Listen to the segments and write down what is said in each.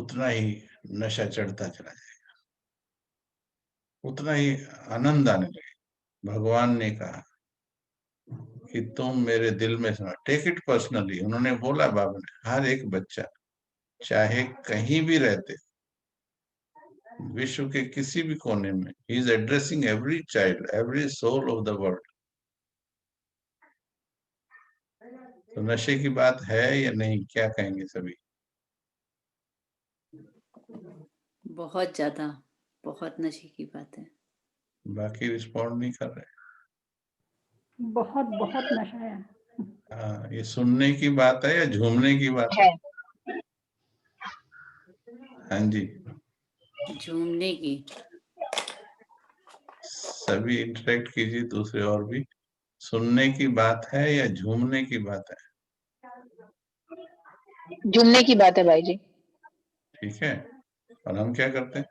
उतना ही नशा चढ़ता चला जाएगा, उतना ही आनंद आने लगेगा। भगवान ने कहा कि तुम मेरे दिल में समा, टेक इट पर्सनली। उन्होंने बोला, बाबा ने, हर एक बच्चा चाहे कहीं भी रहते, विश्व के किसी भी कोने में, he is addressing every child, every soul of the world. तो नशे की बात है या नहीं, क्या कहेंगे सभी? बहुत ज्यादा, बहुत नशे की बात है। बाकी रिस्पॉन्ड नहीं कर रहे। बहुत बहुत नशा है। हाँ, ये सुनने की बात है या झूमने की बात है? हाँ जी, झूमने की। सभी इंटरेक्ट कीजिए, दूसरे और भी। सुनने की बात है या झूमने की बात है? झूमने की बात है भाई जी। ठीक है। और हम क्या करते हैं?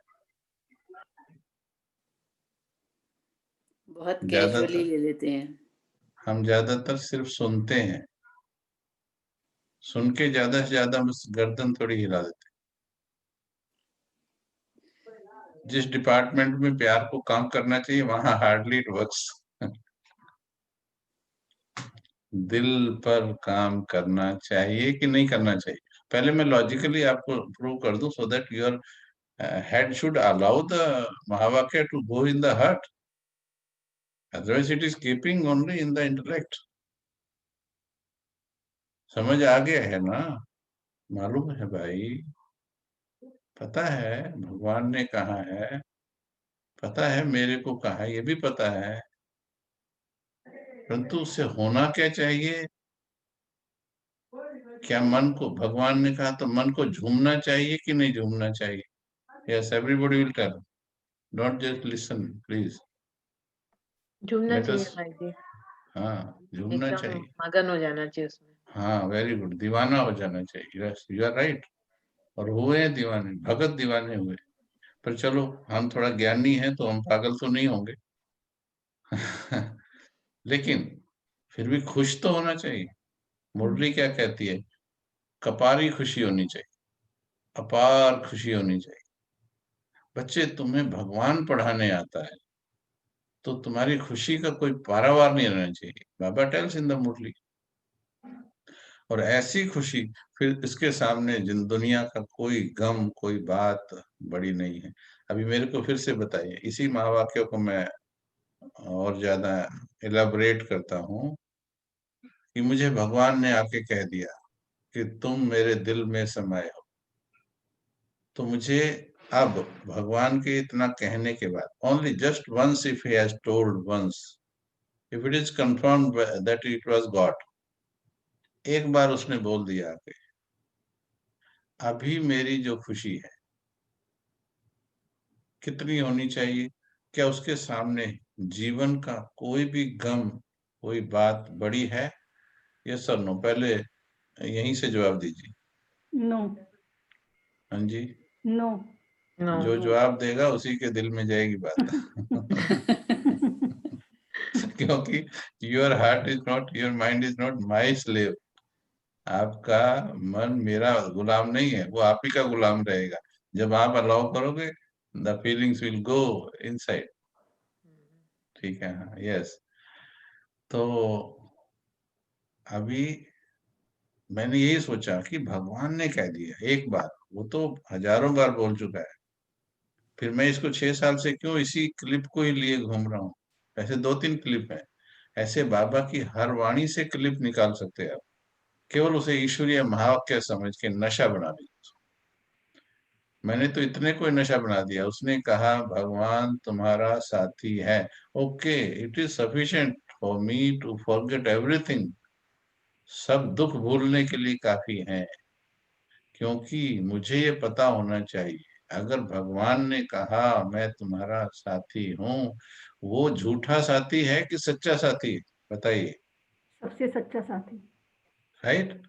बहुत कैजुअली ज्यादातर ले लेते हैं। हम ज्यादातर सिर्फ सुनते हैं, सुन के ज्यादा से ज्यादा बस गर्दन थोड़ी हिला देते हैं। जिस डिपार्टमेंट में प्यार को काम करना चाहिए वहां हार्डली इट वर्क्स। दिल पर काम करना चाहिए कि नहीं करना चाहिए? पहले मैं लॉजिकली आपको प्रूव कर दूं, so that your head should allow the mahavakya to go in the heart, otherwise it is keeping only in the intellect. समझ आ गया है ना? मालूम है भाई, पता है भगवान ने कहा है, पता है मेरे को कहा है, ये भी पता है, परंतु उससे होना क्या चाहिए? क्या मन को, भगवान ने कहा तो मन को झूमना चाहिए कि नहीं झूमना चाहिए? Yes, everybody will tell. Don't just listen please. झूमना लेट चाहिए अस। भाई जी, हाँ, झूमना एकदम चाहिए। मगन हो जाना चाहिए उसमें। हाँ, वेरी गुड, दीवाना हो जाना चाहिए। Yes, you are right. और हुए हैं दीवाने, भगत दीवाने हुए। पर चलो, हम थोड़ा ज्ञानी हैं तो हम पागल तो नहीं होंगे। लेकिन फिर भी खुश तो होना चाहिए। मुरली क्या कहती है? कपारी खुशी होनी चाहिए, अपार खुशी होनी चाहिए। बच्चे, तुम्हें भगवान पढ़ाने आता है तो तुम्हारी खुशी का कोई पारावार नहीं रहना चाहिए, बाबा टेल्स इन द मुरली। और ऐसी खुशी, फिर इसके सामने जिन दुनिया का कोई गम, कोई बात बड़ी नहीं है। अभी मेरे को फिर से बताइए, इसी महावाक्य को मैं और ज्यादा इलाबोरेट करता हूँ, कि मुझे भगवान ने आके कह दिया कि तुम मेरे दिल में समाये हो, तो मुझे अब भगवान के इतना कहने के बाद, only just once if he has told once, if it is confirmed that it was God, एक बार उसने बोल दिया कि अभी मेरी जो खुशी है कितनी होनी चाहिए, क्या उसके सामने जीवन का कोई भी गम, कोई बात बड़ी है? यस और नो, पहले यहीं से जवाब दीजिए। नो। हाँ जी, नो। नो। जो जवाब देगा उसी के दिल में जाएगी बात। क्योंकि your heart is not, your mind is not my slave. आपका मन मेरा गुलाम नहीं है, वो आप ही का गुलाम रहेगा। जब आप अलाउ करोगे, the feelings will go inside. ठीक है, हाँ, यस। तो अभी मैंने यही सोचा कि भगवान ने कह दिया एक बार, वो तो हजारों बार बोल चुका है, फिर मैं इसको 6 साल से क्यों इसी क्लिप को ही लिए घूम रहा हूँ? ऐसे 2-3 क्लिप है, ऐसे बाबा की हर वाणी से क्लिप निकाल सकते हैं आप, केवल उसे ईश्वरीय महावाक्य समझ के नशा बना लीजिए। मैंने तो इतने को नशा बना दिया। उसने कहा भगवान तुम्हारा साथी है, okay, it is sufficient for me to forget everything. सब दुख भूलने के लिए काफी है, क्योंकि मुझे ये पता होना चाहिए, अगर भगवान ने कहा मैं तुम्हारा साथी हूँ, वो झूठा साथी है कि सच्चा साथी है? बताइए। सबसे सच्चा साथी। Right,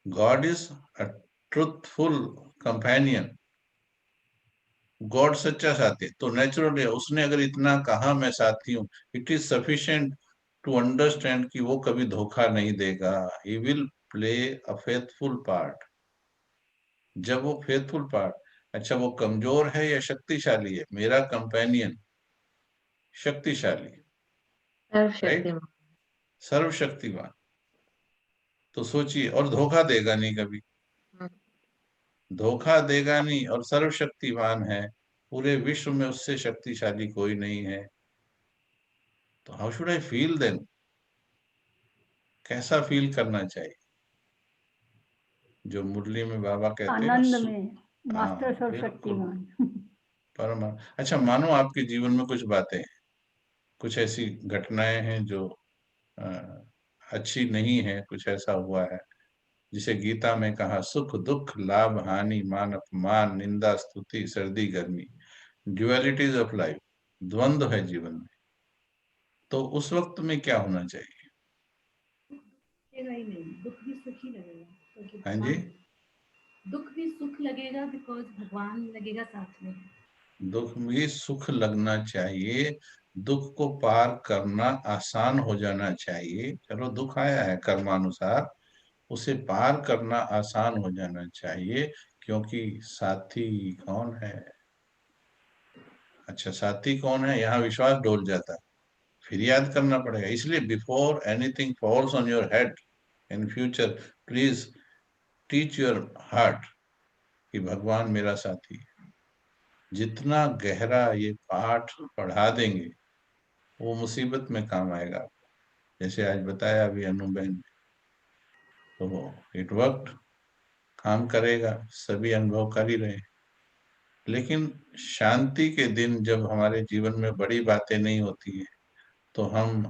God is a truthful companion. God सच्चा साथी है, तो नेचुरली उसने अगर इतना कहा मैं साथी हूँ, it is sufficient to understand कि वो कभी धोखा नहीं देगा। He will play a faithful part. जब वो फेथफुल पार्ट, अच्छा, वो कमजोर है या शक्तिशाली है? मेरा कंपेनियन शक्तिशाली, राइट, सर्वशक्तिमान। सर्वशक्तिमान। तो सोचिए, और धोखा देगा नहीं कभी, हम्म, धोखा देगा नहीं, और सर्वशक्तिमान है, पूरे विश्व में उससे शक्तिशाली कोई नहीं है। तो how should I feel then? कैसा फील करना चाहिए? जो मुरली में बाबा कहते हैं ना, आनंद में, हाँ मास्टर बिल्कुल, सर्वशक्तिमान। परम। अच्छा, मानो आपके जीवन में कुछ बातें हैं, कुछ ऐसी घटनाएं हैं जो अ, अच्छी नहीं है, कुछ ऐसा हुआ है जिसे गीता में कहा, सुख दुख लाभ हानि मान अपमान निंदा स्तुति सर्दी गर्मी, ड्युअलिटीज ऑफ लाइफ, द्वंद्व है जीवन में। तो उस वक्त में क्या होना चाहिए? लगेगा ही नहीं, दुख भी सुख ही लगेगा क्योंकि हाँ जी, दुख भी सुख लगेगा बिकॉज भगवान लगेगा साथ में। दुख में सुख लगना चाहिए, दुख को पार करना आसान हो जाना चाहिए। चलो, दुख आया है कर्मानुसार, उसे पार करना आसान हो जाना चाहिए, क्योंकि साथी कौन है? अच्छा, साथी कौन है, यहाँ विश्वास डोल जाता है, फिर याद करना पड़ेगा। इसलिए before anything falls on your head in future, please teach your heart कि भगवान मेरा साथी है। जितना गहरा ये पाठ पढ़ा देंगे, वो मुसीबत में काम आएगा। जैसे आज बताया अभी अनुभव ने, तो इट वर्क, काम करेगा, सभी अनुभव कर ही रहे हैं। लेकिन शांति के दिन जब हमारे जीवन में बड़ी बातें नहीं होती हैं, तो हम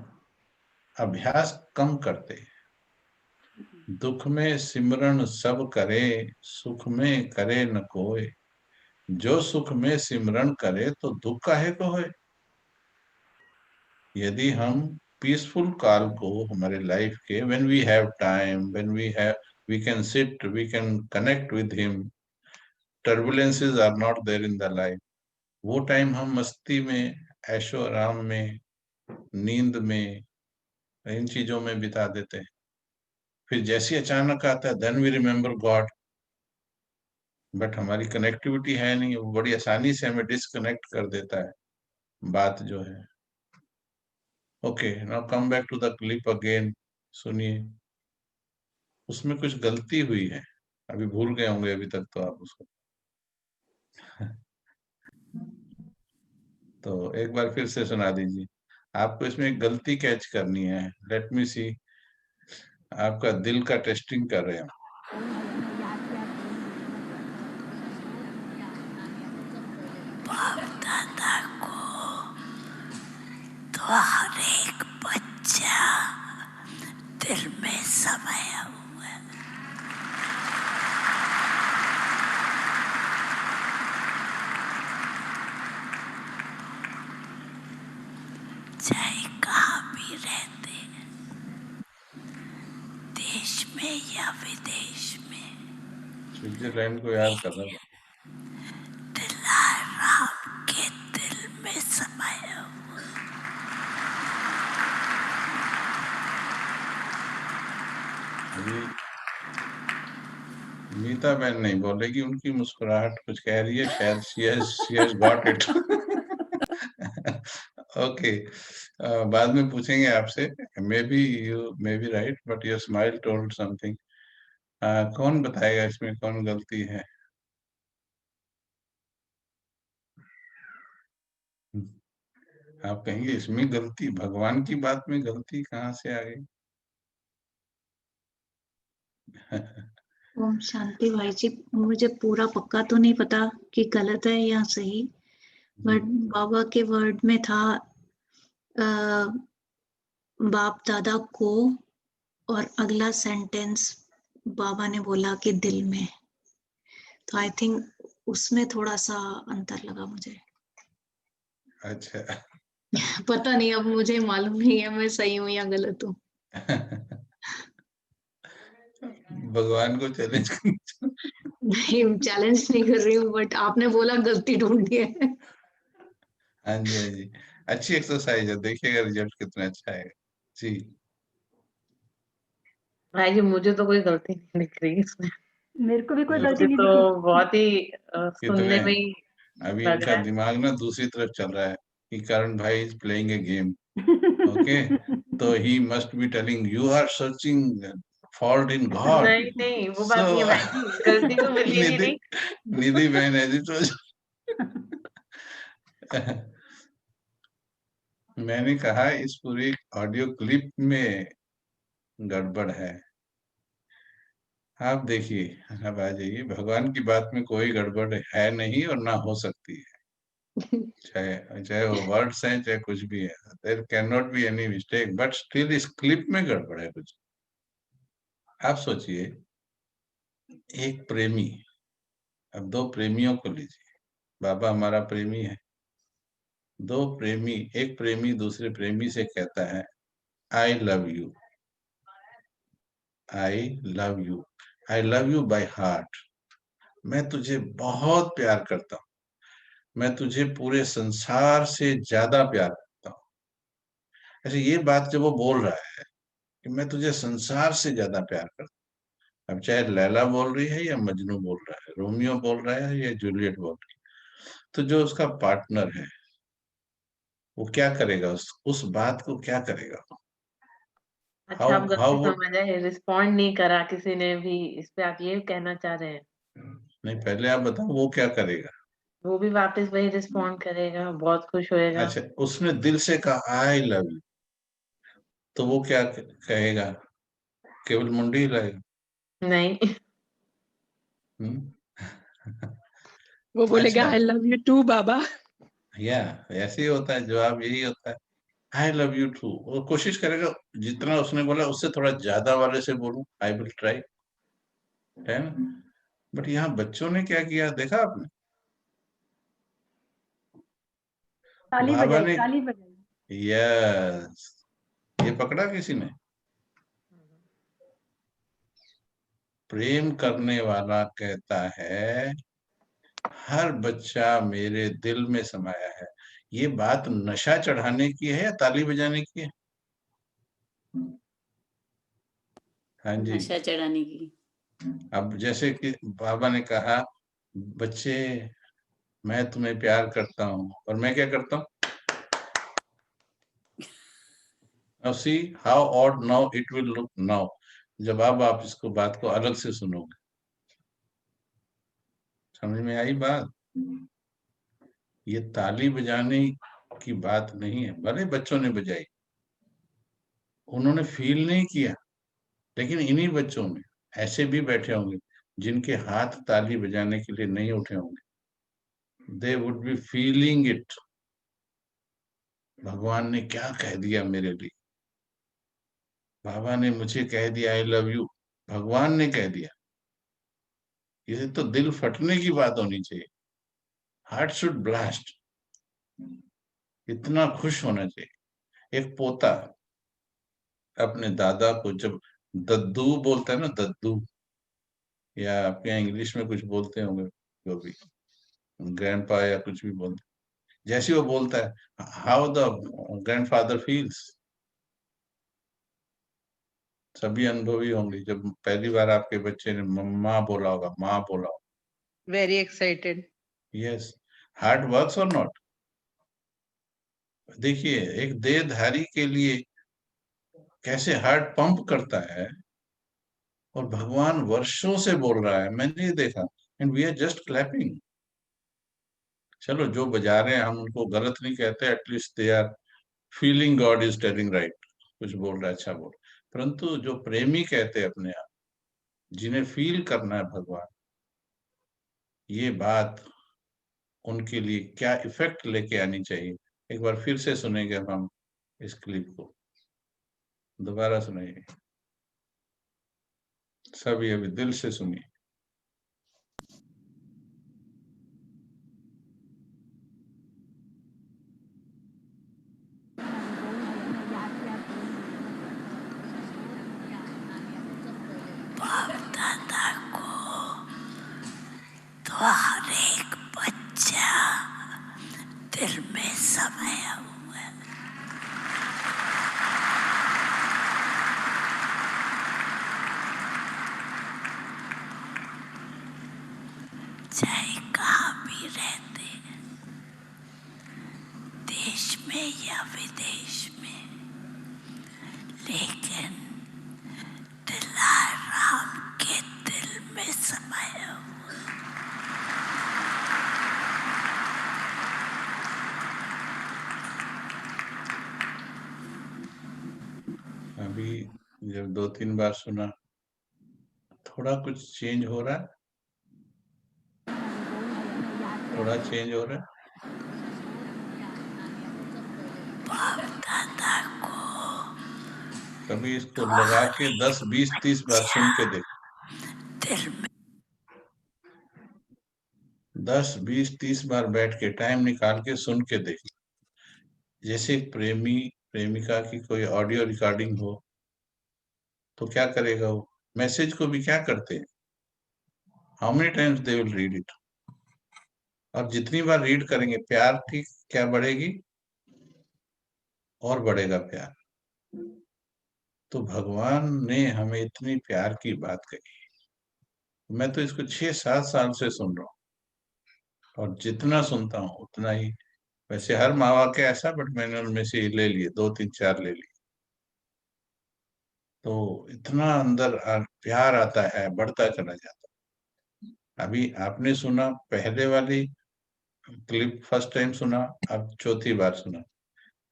अभ्यास कम करते हैं। दुख में सिमरन सब करे, सुख में करे न कोय, जो सुख में सिमरन करे तो दुख काहे को होए। यदि हम पीसफुल काल को हमारे लाइफ के, when we have time, when we can sit, we can connect with him, turbulences are not there in the life, वो टाइम हम मस्ती में, ऐशो आराम में, नींद में, इन चीजों में बिता देते हैं। फिर जैसे अचानक आता है, then we remember God, but हमारी कनेक्टिविटी है नहीं, वो बड़ी आसानी से हमें डिस्कनेक्ट कर देता है, बात जो है। Okay, now come back to the clip again, सुनिए। उसमें कुछ गलती हुई है, अभी भूल गए होंगे अभी तक तो आप उसको। तो एक बार फिर से सुना दीजिए। आपको इसमें एक गलती कैच करनी है। लेट मी सी, आपका दिल का टेस्टिंग कर रहे हैं। तो हर एक बच्चा दिल में समाया हुआ है। चाहे कहाँ भी रहते हैं, देश में या विदेश में, स्विट्जरलैंड को याद कर रहा था। दिलाराम के दिल में समाया हुआ है। अभी मीता बहन नहीं बोलेगी, उनकी मुस्कुराहट कुछ कह रही है, शायद she has got it. Okay, बाद में पूछेंगे आपसे, may be right, but your smile told something. कौन बताएगा इसमें कौन गलती है? आप कहेंगे इसमें गलती, भगवान की बात में गलती कहाँ से आ गई? ओम शांति भाई जी, मुझे पूरा पक्का तो नहीं पता कि गलत है या सही, बट बाबा के वर्ड में था बाप दादा को, और अगला सेंटेंस बाबा ने बोला कि दिल में, तो आई थिंक उसमें थोड़ा सा अंतर लगा मुझे। अच्छा। पता नहीं, अब मुझे मालूम नहीं है मैं सही हूँ या गलत हूँ। भगवान को चैलेंज नहीं, चैलेंज नहीं कर रही हूँ, बट आपने बोला गलती ढूंढी है। हाँ जी, हाँ जी, अच्छी एक्सरसाइज है, देखिएगा रिजल्ट कितना अच्छा है जी। भाई जी मुझे तो कोई गलती नहीं दिख रही इसमें। मेरे को भी कोई मुझे गलती मुझे नहीं तो दिखी। बहुत ही सुनने में कितने ही अभी लग इनका रहा है। दिमाग ना दूसरी तरफ चल रहा है कि करण भाई is playing a game, okay, तो he must be telling you are searching fault in God. नहीं नहीं, वो सो बात नहीं है भाई जी, गलती तो मेरी है ही निधि नहीं। निधि बहन ऐसी सोच। मैंने कहा इस पूरी ऑडियो क्लिप में गड़बड़ है। आप देखिए, अब आ जाइए, भगवान की बात में कोई गड़बड़ है नहीं और ना हो सकती है, चाहे चाहे वो वर्ड्स हैं चाहे कुछ भी है, there can not be any mistake, but still इस क्लिप में गड़बड़ है कुछ। आप सोचिए, एक प्रेमी, अब दो प्रेमियों को लीजिए, बाबा हमारा प्रेमी है, दो प्रेमी, एक प्रेमी दूसरे प्रेमी से कहता है I love you, I love you, I love you by heart, मैं तुझे बहुत प्यार करता हूँ, मैं तुझे पूरे संसार से ज्यादा प्यार करता हूँ। ऐसे ये बात जब वो बोल रहा है कि मैं तुझे संसार से ज्यादा प्यार करता हूँ, अब चाहे लैला बोल रही है या मजनू बोल रहा है, रोमियो बोल रहा है या जूलियट बोल रही है, तो जो उसका पार्टनर है वो क्या करेगा, उस बात को क्या करेगा? अच्छा, आप हाउ गलती हाउ समझ आए, रिस्पॉन्ड नहीं करा किसी ने भी इस पे, आप ये कहना चाह रहे हैं? नहीं, पहले आप बताओ वो क्या करेगा। वो भी वापस वही रिस्पॉन्ड करेगा, बहुत खुश होएगा। अच्छा, उसने दिल से कहा आई लव यू, तो वो क्या कहेगा? केवल मुंडी हिलाएगा? नहीं। हम्म? वो बोलेगा अच्छा, आई लव यू टू बाबा। या ऐसे ही होता है, जवाब यही होता है, आई लव यू टू। वो कोशिश करेगा जितना उसने बोला उससे थोड़ा ज्यादा वाले से बोलूं, आई विल ट्राई, है ना? बट यहाँ बच्चों ने क्या किया देखा आपने? ताली बाबा बजाई, ने, ताली बजाई। यस, ये पकड़ा किसी ने? प्रेम करने वाला कहता है हर बच्चा मेरे दिल में समाया है। ये बात नशा चढ़ाने की है या ताली बजाने की है? हाँ जी। नशा चढ़ाने की। अब जैसे कि बाबा ने कहा बच्चे मैं तुम्हें प्यार करता हूँ, और मैं क्या करता हूँ? Now see how odd now it will look now, जब अब आप इसको बात को अलग से सुनोगे। समझ में आई बात? ये ताली बजाने की बात नहीं है, भले बच्चों ने बजाई, उन्होंने फील नहीं किया, लेकिन इन्हीं बच्चों में ऐसे भी बैठे होंगे जिनके हाथ ताली बजाने के लिए नहीं उठे होंगे, they would be feeling it, भगवान ने क्या कह दिया मेरे लिए, बाबा ने मुझे कह दिया आई लव यू, भगवान ने कह दिया। ये तो दिल फटने की बात होनी चाहिए, हार्ट शुड ब्लास्ट, इतना खुश होना चाहिए। एक पोता अपने दादा को जब दद्दू बोलता है ना, दद्दू, या आपके यहाँ इंग्लिश में कुछ बोलते होंगे, जो भी ग्रैंडपा या कुछ भी बोलते, जैसे वो बोलता है हाउ द ग्रैंडफादर फील्स, सभी अनुभवी होंगे जब पहली बार आपके बच्चे ने मम्मा बोला होगा, माँ बोला होगा। Very excited. Yes, heart works और नॉट। देखिए एक देहधारी के लिए कैसे हार्ट पंप करता है, और भगवान वर्षों से बोल रहा है, मैंने ये देखा, and we are just clapping. चलो जो बजा रहे हैं हम उनको गलत नहीं कहते, at least they are feeling God is telling right, कुछ बोल रहा है अच्छा बोल, परंतु जो प्रेमी कहते हैं अपने आप, जिन्हें फील करना है भगवान, ये बात उनके लिए क्या इफेक्ट लेके आनी चाहिए। एक बार फिर से सुनेंगे अब हम इस क्लिप को, दोबारा सुनाइए सभी, अभी दिल से सुनिए। बाप दादा को तो हर एक बच्चा दिल में समाया हुआ है। चाहे कहाँ भी रहते, देश में या विदेश में, लेकिन दिलाराम के दिल में समाया हुआ। अभी जब 2-3 बार सुना, थोड़ा कुछ चेंज हो रहा है, थोड़ा चेंज हो रहा है। बाप दादा को कभी इसको लगा के 10, 20, 30 बार सुन के देख। दिल में 10, 20, 30 बार बैठ के टाइम निकाल के सुन के देख। जैसे एक प्रेमी प्रेमिका की कोई ऑडियो रिकॉर्डिंग हो तो क्या करेगा वो? मैसेज को भी क्या करते हैं, how many times they will read it. और जितनी बार रीड करेंगे प्यार की क्या बढ़ेगी, और बढ़ेगा प्यार। तो भगवान ने हमें इतनी प्यार की बात कही। मैं तो इसको 6-7 साल से सुन रहा हूँ, और जितना सुनता हूँ उतना ही, वैसे हर माँ वाक्य ऐसा, बट मैंने उनमें से ले लिए 2-3-4 ले लिए। तो इतना अंदर प्यार आता है, बढ़ता चला जाता है। अभी आपने सुना पहले वाली क्लिप, फर्स्ट टाइम सुना, अब चौथी बार सुना।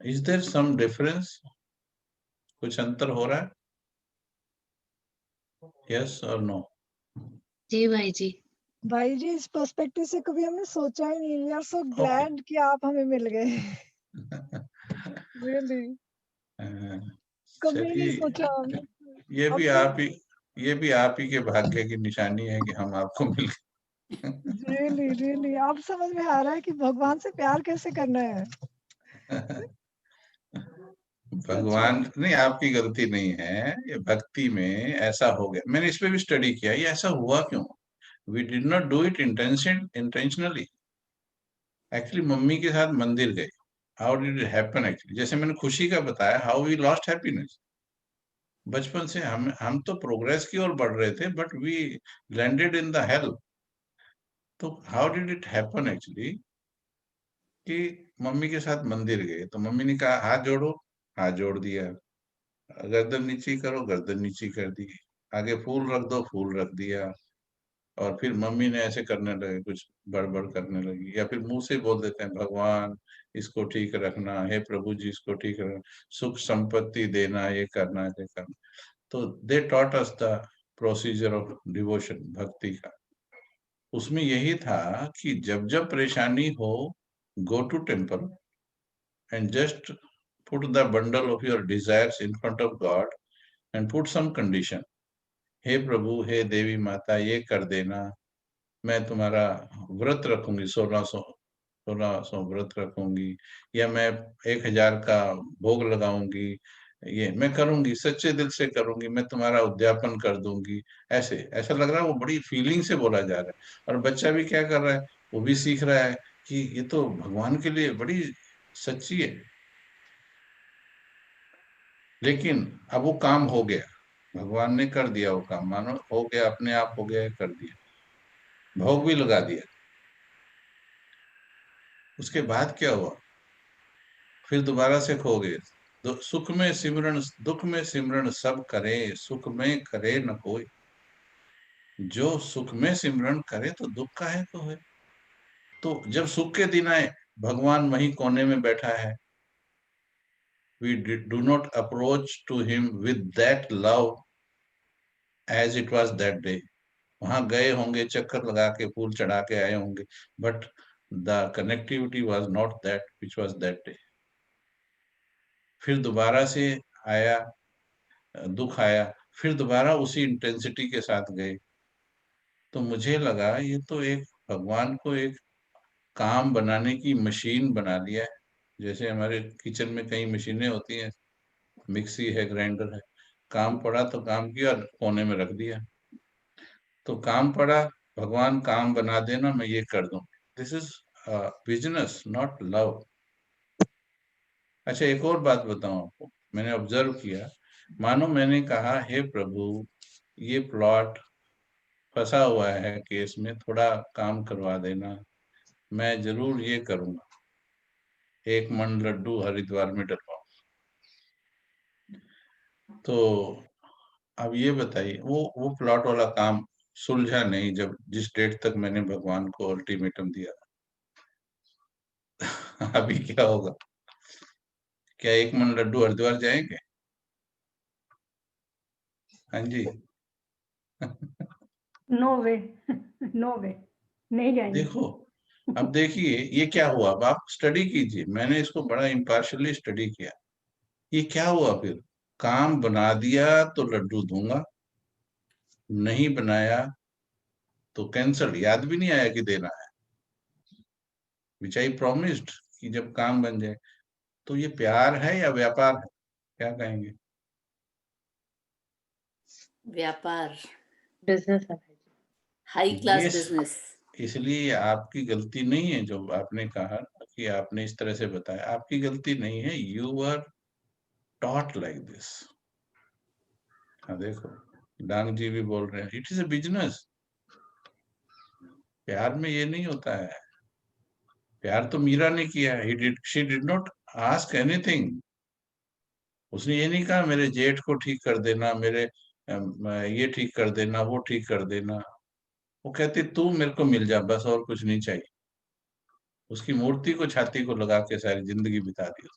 Is there some difference? कुछ अंतर हो रहा है? यस और नो? जी भाई जी। भाई जी, इस पर्सपेक्टिव से कभी हमने सोचा ही नहीं। वी आर सो ग्लैड कि आप हमें मिल गए। रियली कभी नहीं चलिए, सोचा हमने। ये भी अब आप ही ये भी आप ही के भाग्य की निशानी है कि हम आपको मिल गए। रियली रियली अब समझ में आ रहा है कि भगवान से प्यार कैसे करना है। भगवान नहीं, आपकी गलती नहीं है, ये भक्ति में ऐसा हो गया। मैंने इस पे भी स्टडी किया, ये ऐसा हुआ क्यों। We did not do it intentionally. Actually mummy के साथ मंदिर गए, how did it happen actually, जैसे मैंने खुशी का बताया, हाउ वी लॉस्ट हैप्पीनेस। बचपन से हम तो प्रोग्रेस की ओर बढ़ रहे थे, but we landed in the hell. तो how did it happen actually कि मम्मी के साथ मंदिर गए, तो मम्मी ने कहा हाथ जोड़ो, हाथ जोड़ दिया। गर्दन नीची करो, गर्दन नीची कर दी। आगे फूल रख दो, फूल रख दिया। और फिर मम्मी ने ऐसे करने लगे, कुछ बड़बड़ करने लगी, या फिर मुंह से बोल देते हैं भगवान इसको ठीक रखना, हे प्रभु जी इसको ठीक रखना, सुख संपत्ति देना, ये करना, ये करना। तो they taught us the procedure of devotion, भक्ति का। उसमें यही था कि जब जब परेशानी हो, go to temple and just put the bundle of your desires in front of God and put some condition. हे प्रभु, हे देवी माता, ये कर देना, मैं तुम्हारा व्रत रखूंगी, 1600 व्रत रखूंगी, या मैं 1000 का भोग लगाऊंगी, ये मैं करूंगी, सच्चे दिल से करूंगी, मैं तुम्हारा उद्यापन कर दूंगी। ऐसे ऐसा लग रहा है वो बड़ी फीलिंग से बोला जा रहा है। और बच्चा भी क्या कर रहा है, वो भी सीख रहा है कि ये तो भगवान के लिए बड़ी सच्ची है। लेकिन अब वो काम हो गया, भगवान ने कर दिया वो काम, मानो हो गया, अपने आप हो गया, कर दिया, भोग भी लगा दिया। उसके बाद क्या हुआ, फिर दोबारा से खो गए। सुख में सिमरन दुख में सिमरन सब करे, सुख में करे न कोई। जो सुख में सिमरन करे तो दुख काहे को है। तो जब सुख के दिन आए, भगवान वहीं कोने में बैठा है। We do not approach to him with that love as it was that day. वहां गए होंगे, चक्कर लगा के फूल चढ़ा के आए होंगे, but the connectivity was not that which was that day. फिर दोबारा से आया, दुख आया, फिर दोबारा उसी इंटेंसिटी के साथ गए। तो मुझे लगा ये तो एक भगवान को एक काम बनाने की मशीन बना लिया है। जैसे हमारे किचन में कई मशीनें होती हैं, मिक्सी है, ग्राइंडर है, काम पड़ा तो काम किया, कोने में रख दिया। तो काम पड़ा, भगवान काम बना देना, मैं ये कर दूं। This is business, not love. अच्छा, एक और बात बताऊं आपको, मैंने ऑब्जर्व किया, मानो मैंने कहा हे प्रभु, ये प्लॉट फंसा हुआ है केस में, थोड़ा काम करवा देना, मैं जरूर ये करूंगा, 1 मन लड्डू हरिद्वार में डलवाऊं। तो अब ये बताइए, वो प्लॉट वाला काम सुलझा नहीं जब जिस डेट तक मैंने भगवान को अल्टीमेटम दिया था। अभी क्या होगा? क्या 1 मन लड्डू हरिद्वार जाएंगे? हाँ जी। नो वे। नो वे, नहीं जाएंगे। देखो, अब देखिए ये क्या हुआ, अब आप स्टडी कीजिए, मैंने इसको बड़ा इम्पार्शियली स्टडी किया। ये क्या हुआ फिर? काम बना दिया तो लड्डू दूंगा, नहीं बनाया तो कैंसल, याद भी नहीं आया कि देना है, विच आई प्रॉमिस्ड कि जब काम बन जाए। तो ये प्यार है या व्यापार है? क्या कहेंगे? व्यापार, बिजनेस है भाई जी। हाई क्लास ये बिजनेस। इसलिए आपकी गलती नहीं है जो आपने कहा कि आपने इस तरह से बताया, आपकी गलती नहीं है, you are taught like this. हाँ देखो, डांग जी भी बोल रहे हैं, इट इज ए बिजनेस। प्यार में ये नहीं होता है। प्यार तो मीरा ने किया है, she did not ask anything. उसने ये नहीं कहा मेरे जेठ को ठीक कर देना, मेरे ये ठीक कर देना, वो ठीक कर देना। वो कहती तू मेरे को मिल जा बस, और कुछ नहीं चाहिए। उसकी मूर्ति को छाती को लगा के सारी जिंदगी बिता दी।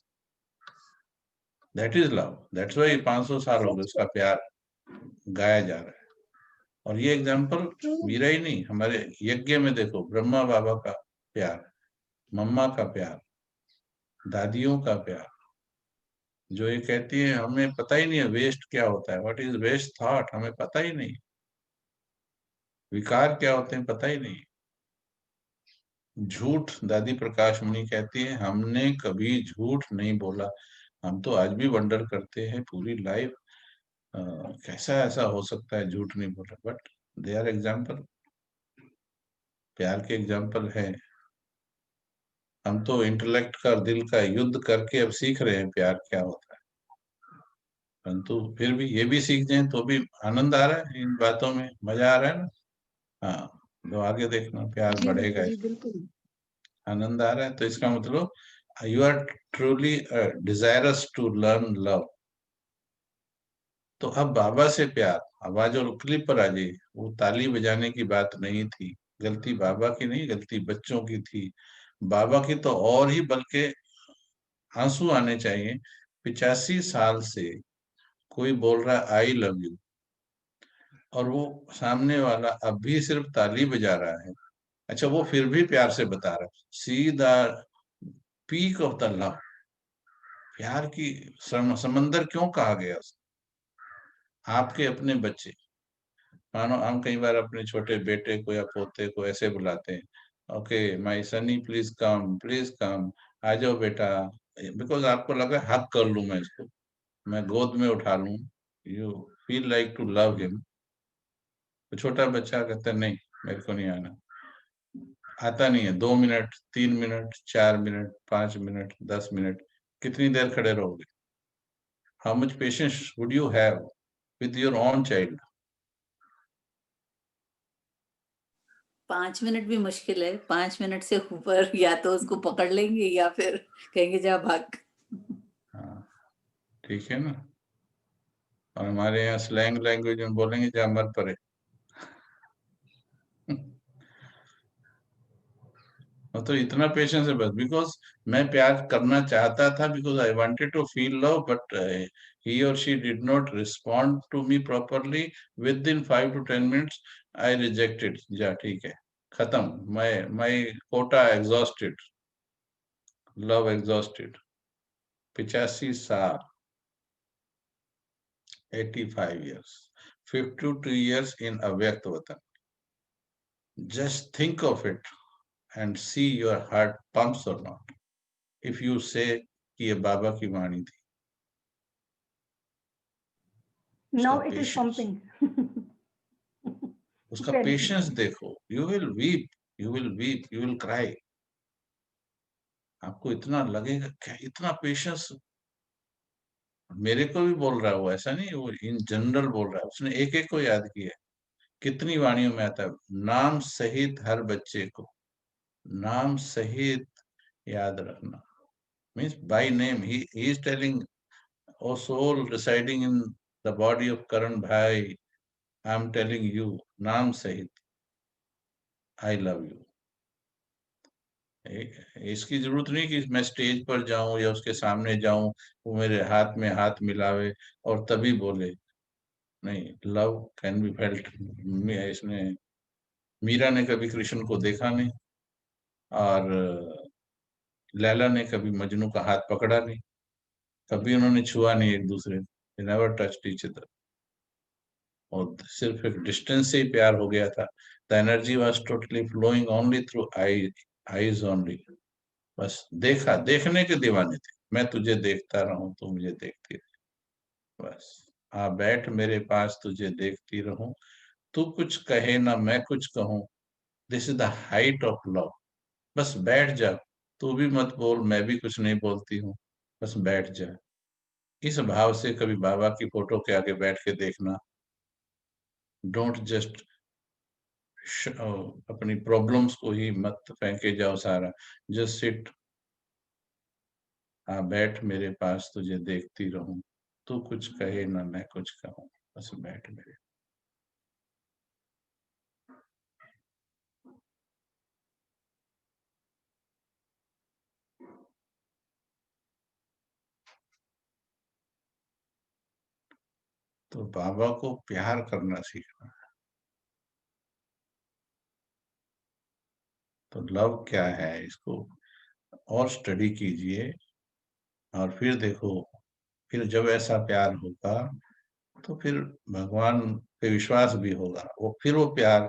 That is love, that's why 500 साल हो गए उसका प्यार गाया जा रहा है। और ये एग्जाम्पल मीरा ही नहीं, हमारे यज्ञ में देखो, ब्रह्मा बाबा का प्यार, मम्मा का प्यार, दादियों का प्यार, जो ये कहती है हमें पता ही नहीं है वेस्ट क्या होता है, व्हाट इज वेस्ट थॉट, हमें पता ही नहीं, विकार क्या होते हैं पता ही नहीं। झूठ, दादी प्रकाश मुनि कहती है हमने कभी झूठ नहीं बोला। हम तो आज भी वंडर करते हैं पूरी लाइफ, कैसा ऐसा हो सकता है झूठ नहीं बोला, बट दे आर एग्जाम्पल, प्यार के एग्जाम्पल है। हम तो इंटेलेक्ट का और दिल का युद्ध करके अब सीख रहे हैं प्यार क्या होता है, परंतु फिर भी ये भी सीख जाए तो भी आनंद आ रहा है, इन बातों में मजा आ रहा है ना। हाँ, तो आगे देखना प्यार जी बढ़ेगा, जी बिल्कुल। आनंद आ रहा है, तो इसका मतलब you are truly desirous to learn love. तो अब बाबा से प्यार, आवाज और क्लिप पर आ जाइए, वो ताली बजाने की बात नहीं थी, गलती बाबा की नहीं, गलती बच्चों की थी। बाबा की तो और ही, बल्कि आंसू आने चाहिए। 85 साल से कोई बोल रहा है आई लव यू, और वो सामने वाला अब भी सिर्फ ताली बजा रहा है। अच्छा, वो फिर भी प्यार से बता रहा है, see the peak of the love. प्यार की समंदर क्यों कहा गया? आपके अपने बच्चे, मानो हम कई बार अपने छोटे बेटे को या पोते को ऐसे बुलाते हैं, okay my Sunny please come, आ जाओ बेटा, बिकॉज आपको लगा हक कर लूं मैं इसको, मैं गोद में उठा लूं, you feel like to love him. तो छोटा बच्चा कहता है नहीं, मेरे को नहीं आना, आता नहीं है। 2 minute, 3 minute, 4 minute, 5 minute, 10 minute, कितनी देर खड़े रहोगे? How much patience would you have with your own child? 5 minute भी मुश्किल है, 5 मिनट से ऊपर या तो उसको पकड़ लेंगे या फिर कहेंगे जा भाग। हाँ, ठीक है ना। और हमारे यहाँ स्लैंग लैंग्वेज में बोलेंगे जा मर परे। तो इतना पेशेंस है बस, बिकॉज मैं प्यार करना चाहता था, because I wanted to feel love, but he और she did not respond to me properly within 5 to 10 minutes। I rejected, जा ठीक है, खत्म, my quota exhausted, love exhausted. 85 साल, 85 years, 52 years in अव्यक्त वतन। Just think of it and see your heart pumps or not if you say कि ये बाबा की वाणी थी। Now उसका it is पेशेंस, pumping. उसका Very पेशेंस देखो, you will weep, you will weep, you will cry. आपको इतना लगेगा क्या, इतना पेशेंस। मेरे को भी बोल रहा है वो, ऐसा नहीं, वो इन जनरल बोल रहा है, उसने एक एक को याद किया। कितनी वाणियों में आता है, नाम सहित हर बच्चे को, नाम सहित याद रखना, means by name. He is telling, O soul residing in the body of Karan भाई, आई एम टेलिंग यू, नाम सहित, आई लव यू। इसकी जरूरत नहीं कि मैं स्टेज पर जाऊं या उसके सामने जाऊं, वो मेरे हाथ में हाथ मिलावे और तभी बोले। नहीं, लव कैन बी फेल्ट। इसने, मीरा ने कभी कृष्ण को देखा नहीं, और लैला ने कभी मजनू का हाथ पकड़ा नहीं, कभी उन्होंने छुआ नहीं एक दूसरे, they never touched each other, और सिर्फ एक डिस्टेंस से ही प्यार हो गया था। The energy was totally flowing only through eyes only. बस देखा, देखने के दीवाने थे, मैं तुझे देखता रहूं तू मुझे देखती रहे, बस आ बैठ मेरे पास तुझे देखती रहूं, तू कुछ कहे ना मैं कुछ कहूं, this is the height of love. बस बैठ जा, तू भी मत बोल, मैं भी कुछ नहीं बोलती हूँ, बस बैठ जा। इस भाव से कभी बाबा की फोटो के आगे बैठ के देखना। डोंट जस्ट अपनी प्रॉब्लम्स को ही मत फेंके जाओ सारा, जस्ट सिट, आ बैठ मेरे पास तुझे देखती रहूं, तू कुछ कहे ना मैं कुछ कहूं, बस बैठ मेरे। तो बाबा को प्यार करना सीखना है। तो लव क्या है, इसको और स्टडी कीजिए, और फिर देखो, फिर जब ऐसा प्यार होगा तो फिर भगवान पे विश्वास भी होगा, वो फिर वो प्यार,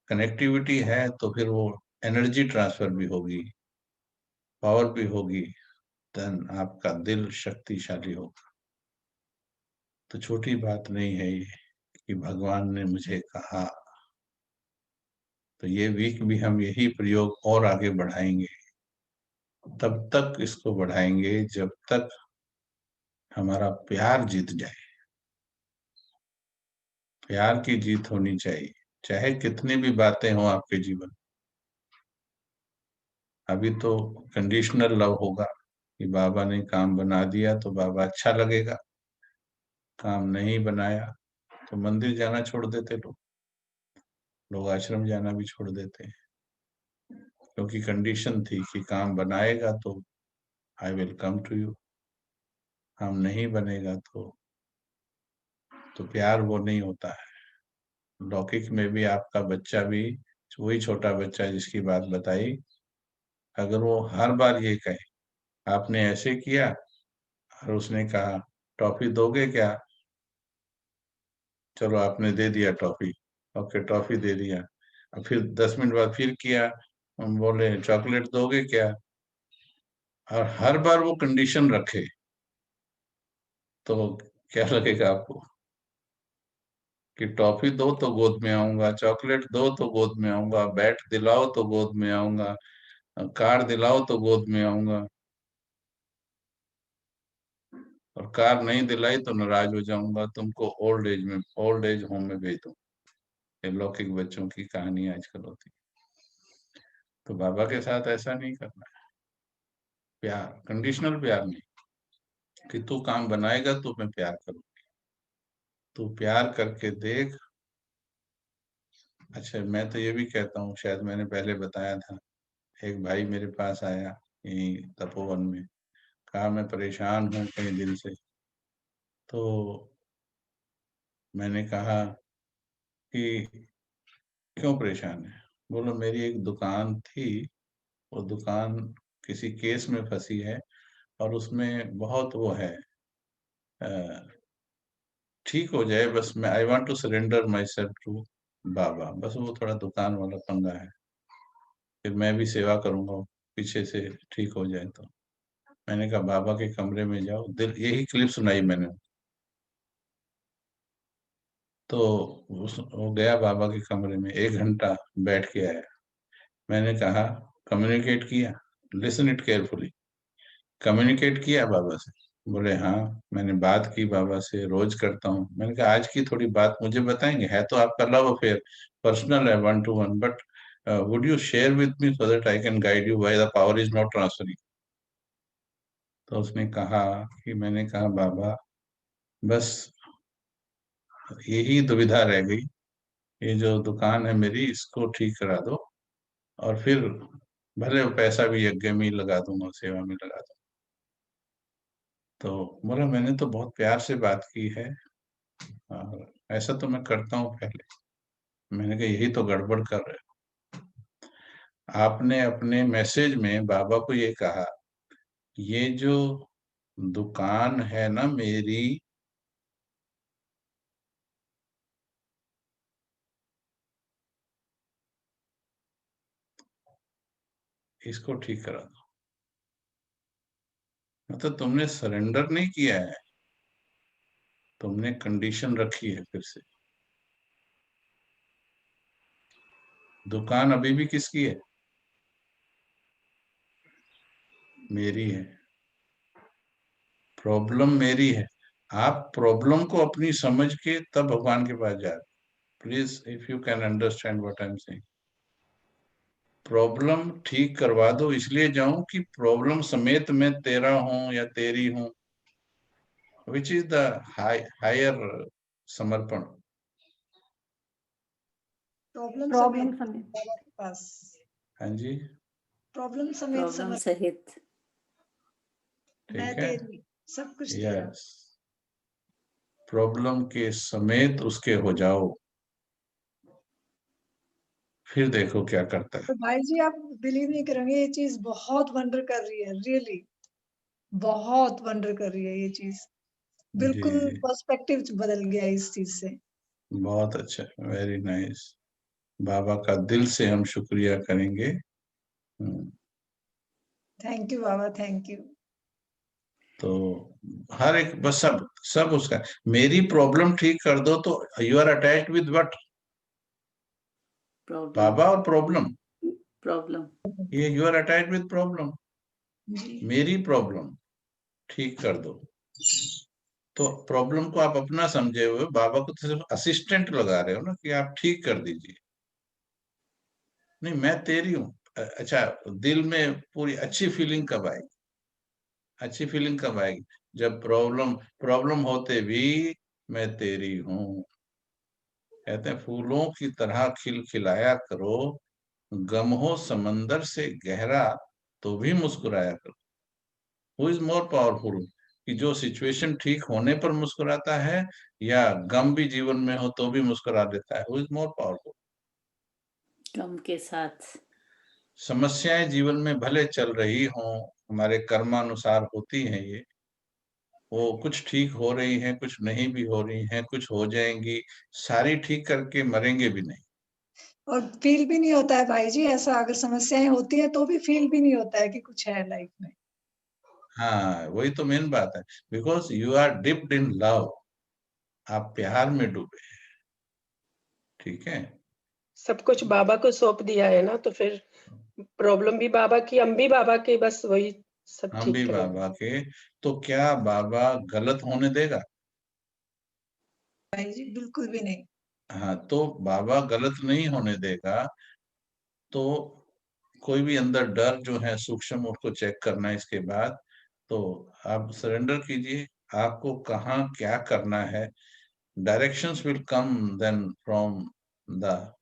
कनेक्टिविटी है तो फिर वो एनर्जी ट्रांसफर भी होगी, पावर भी होगी, देन आपका दिल शक्तिशाली होगा। तो छोटी बात नहीं है ये कि भगवान ने मुझे कहा। तो ये वीक भी हम यही प्रयोग और आगे बढ़ाएंगे, तब तक इसको बढ़ाएंगे जब तक हमारा प्यार जीत जाए। प्यार की जीत होनी चाहिए, चाहे कितनी भी बातें हो आपके जीवन। अभी तो कंडीशनल लव होगा कि बाबा ने काम बना दिया तो बाबा अच्छा लगेगा, काम नहीं बनाया तो मंदिर जाना छोड़ देते लोग आश्रम जाना भी छोड़ देते हैं, क्योंकि कंडीशन थी कि काम बनाएगा तो I will come to you, काम नहीं बनेगा तो प्यार वो नहीं होता है। लौकिक में भी आपका बच्चा भी, वही छोटा बच्चा जिसकी बात बताई, अगर वो हर बार ये कहे आपने ऐसे किया, और उसने कहा टॉफी दोगे क्या, चलो आपने दे दिया टॉफी, ओके टॉफी दे दिया, और फिर 10 मिनट बाद फिर किया, हम बोले चॉकलेट दोगे क्या, और हर बार वो कंडीशन रखे, तो क्या लगेगा आपको कि टॉफी दो तो गोद में आऊंगा, चॉकलेट दो तो गोद में आऊंगा, बैट दिलाओ तो गोद में आऊंगा, कार दिलाओ तो गोद में आऊंगा, और कार नहीं दिलाई तो नाराज हो जाऊंगा, तुमको ओल्ड एज होम में भेज दूं। ये लौकिक बच्चों की कहानी आजकल होती है। तो बाबा के साथ ऐसा नहीं करना है, प्यार, कंडीशनल प्यार नहीं कि तू काम बनाएगा तो मैं प्यार करूंगी, तू प्यार करके देख। अच्छा, मैं तो ये भी कहता हूँ, शायद मैंने पहले बताया था, एक भाई मेरे पास आया यही तपोवन में, कहा मैं परेशान हूँ कई दिन से। तो मैंने कहा कि क्यों परेशान है, बोलो मेरी एक दुकान थी, वो दुकान किसी केस में फंसी है, और उसमें बहुत वो है, ठीक हो जाए बस, मैं I want to surrender myself to Baba, बस वो थोड़ा दुकान वाला पंगा है, फिर मैं भी सेवा करूंगा पीछे से, ठीक हो जाए तो। मैंने कहा बाबा के कमरे में जाओ, दिल, यही क्लिप सुनाई मैंने। तो वो गया बाबा के कमरे में, 1 घंटा बैठ के आया। मैंने कहा कम्युनिकेट किया, लिसन इट केयरफुली, कम्युनिकेट किया बाबा से, बोले हाँ, मैंने बात की बाबा से, रोज करता हूँ। मैंने कहा आज की थोड़ी बात मुझे बताएंगे? है तो आपका लव अफेयर, पर्सनल है, 1 to 1, but would you share with me so that I can guide you why the power is not transferring. तो उसने कहा कि, मैंने कहा बाबा बस यही दुविधा रह गई, ये जो दुकान है मेरी, इसको ठीक करा दो, और फिर भले वो पैसा भी यज्ञ में ही लगा दूंगा, सेवा में लगा दूंगा। तो बोला मैंने तो बहुत प्यार से बात की है, और ऐसा तो मैं करता हूँ पहले। मैंने कहा यही तो गड़बड़ कर रहे हो। आपने अपने मैसेज में बाबा को ये कहा, ये जो दुकान है ना मेरी, इसको ठीक करा दो। मतलब तुमने सरेंडर नहीं किया है, तुमने कंडीशन रखी है फिर से। दुकान अभी भी किसकी है? मेरी है। प्रॉब्लम मेरी है। आप प्रॉब्लम को अपनी समझ के तब भगवान के पास जा। Please if you can understand what I am saying. Problem ठीक करवा दो, इसलिए जाऊं कि प्रॉब्लम समेत मैं तेरा हूं या तेरी हूं, विच इज द हायर समर्पण। प्रॉब्लम प्रॉब्लम समेत समेत बाबा के पास, हाँ जी, प्रॉब्लम समेत प्रॉब्लम समझ, सहित। मैं ठीक है। तेरी, सब कुछ तेरा। यस, प्रॉब्लम के समेत उसके हो जाओ, फिर देखो क्या करता है। तो भाई जी आप बिलीव नहीं करेंगे, ये चीज बहुत वंडर कर रही है, रियली बहुत वंडर कर रही है ये चीज। जी बिल्कुल जी, पर्सपेक्टिव बदल गया इस चीज से। बहुत अच्छा, वेरी नाइस। बाबा का दिल से हम शुक्रिया करेंगे। Thank you Baba, thank you. तो हर एक, बस सब सब उसका, मेरी प्रॉब्लम ठीक कर दो, तो you are attached with what? Problem, बाबा और प्रॉब्लम, प्रॉब्लम। ये you are attached with problem. जी मेरी प्रॉब्लम ठीक कर दो, तो प्रॉब्लम को आप अपना समझे हुए बाबा को तो सिर्फ असिस्टेंट लगा रहे हो ना, कि आप ठीक कर दीजिए। नहीं, मैं तेरी हूँ। अच्छा, दिल में पूरी अच्छी फीलिंग कब आएगी? अच्छी फीलिंग कब आएगी? जब प्रॉब्लम प्रॉब्लम होते भी मैं तेरी हूँ। कहते हैं फूलों की तरह खिलखिलाया करो, गम हो समंदर से गहरा, तो भी मुस्कुराया करो। हु इज मोर पावरफुल, कि जो सिचुएशन ठीक होने पर मुस्कुराता है, या गम भी जीवन में हो तो भी मुस्कुरा देता है? Who is more powerful? गम के साथ। समस्याएं जीवन में भले चल रही हों, हमारे कर्मानुसार होती हैं ये, वो कुछ ठीक हो रही हैं, कुछ नहीं भी हो रही हैं, कुछ हो जाएंगी, सारी ठीक करके मरेंगे भी नहीं। और फील भी नहीं होता है भाई जी ऐसा, अगर समस्याएं होती है तो भी फील भी नहीं होता है कि कुछ है लाइफ में। हाँ, वही तो मेन बात है, because you are dipped in love. आप प्यार में डूबे हैं, ठीक है। सब कुछ बाबा को सौंप दिया है ना, तो फिर प्रॉब्लम भी बाबा की, हम भी बाबा के, बस वही सब हम ठीक भी करेंगे। बाबा के। तो क्या बाबा गलत होने देगा? भाई जी बिल्कुल भी नहीं। हाँ, तो बाबा गलत नहीं होने देगा। तो कोई भी अंदर डर जो है सूक्ष्म, उसको चेक करना है इसके बाद। तो आप सरेंडर कीजिए, आपको कहाँ क्या करना है। Directions will come then from the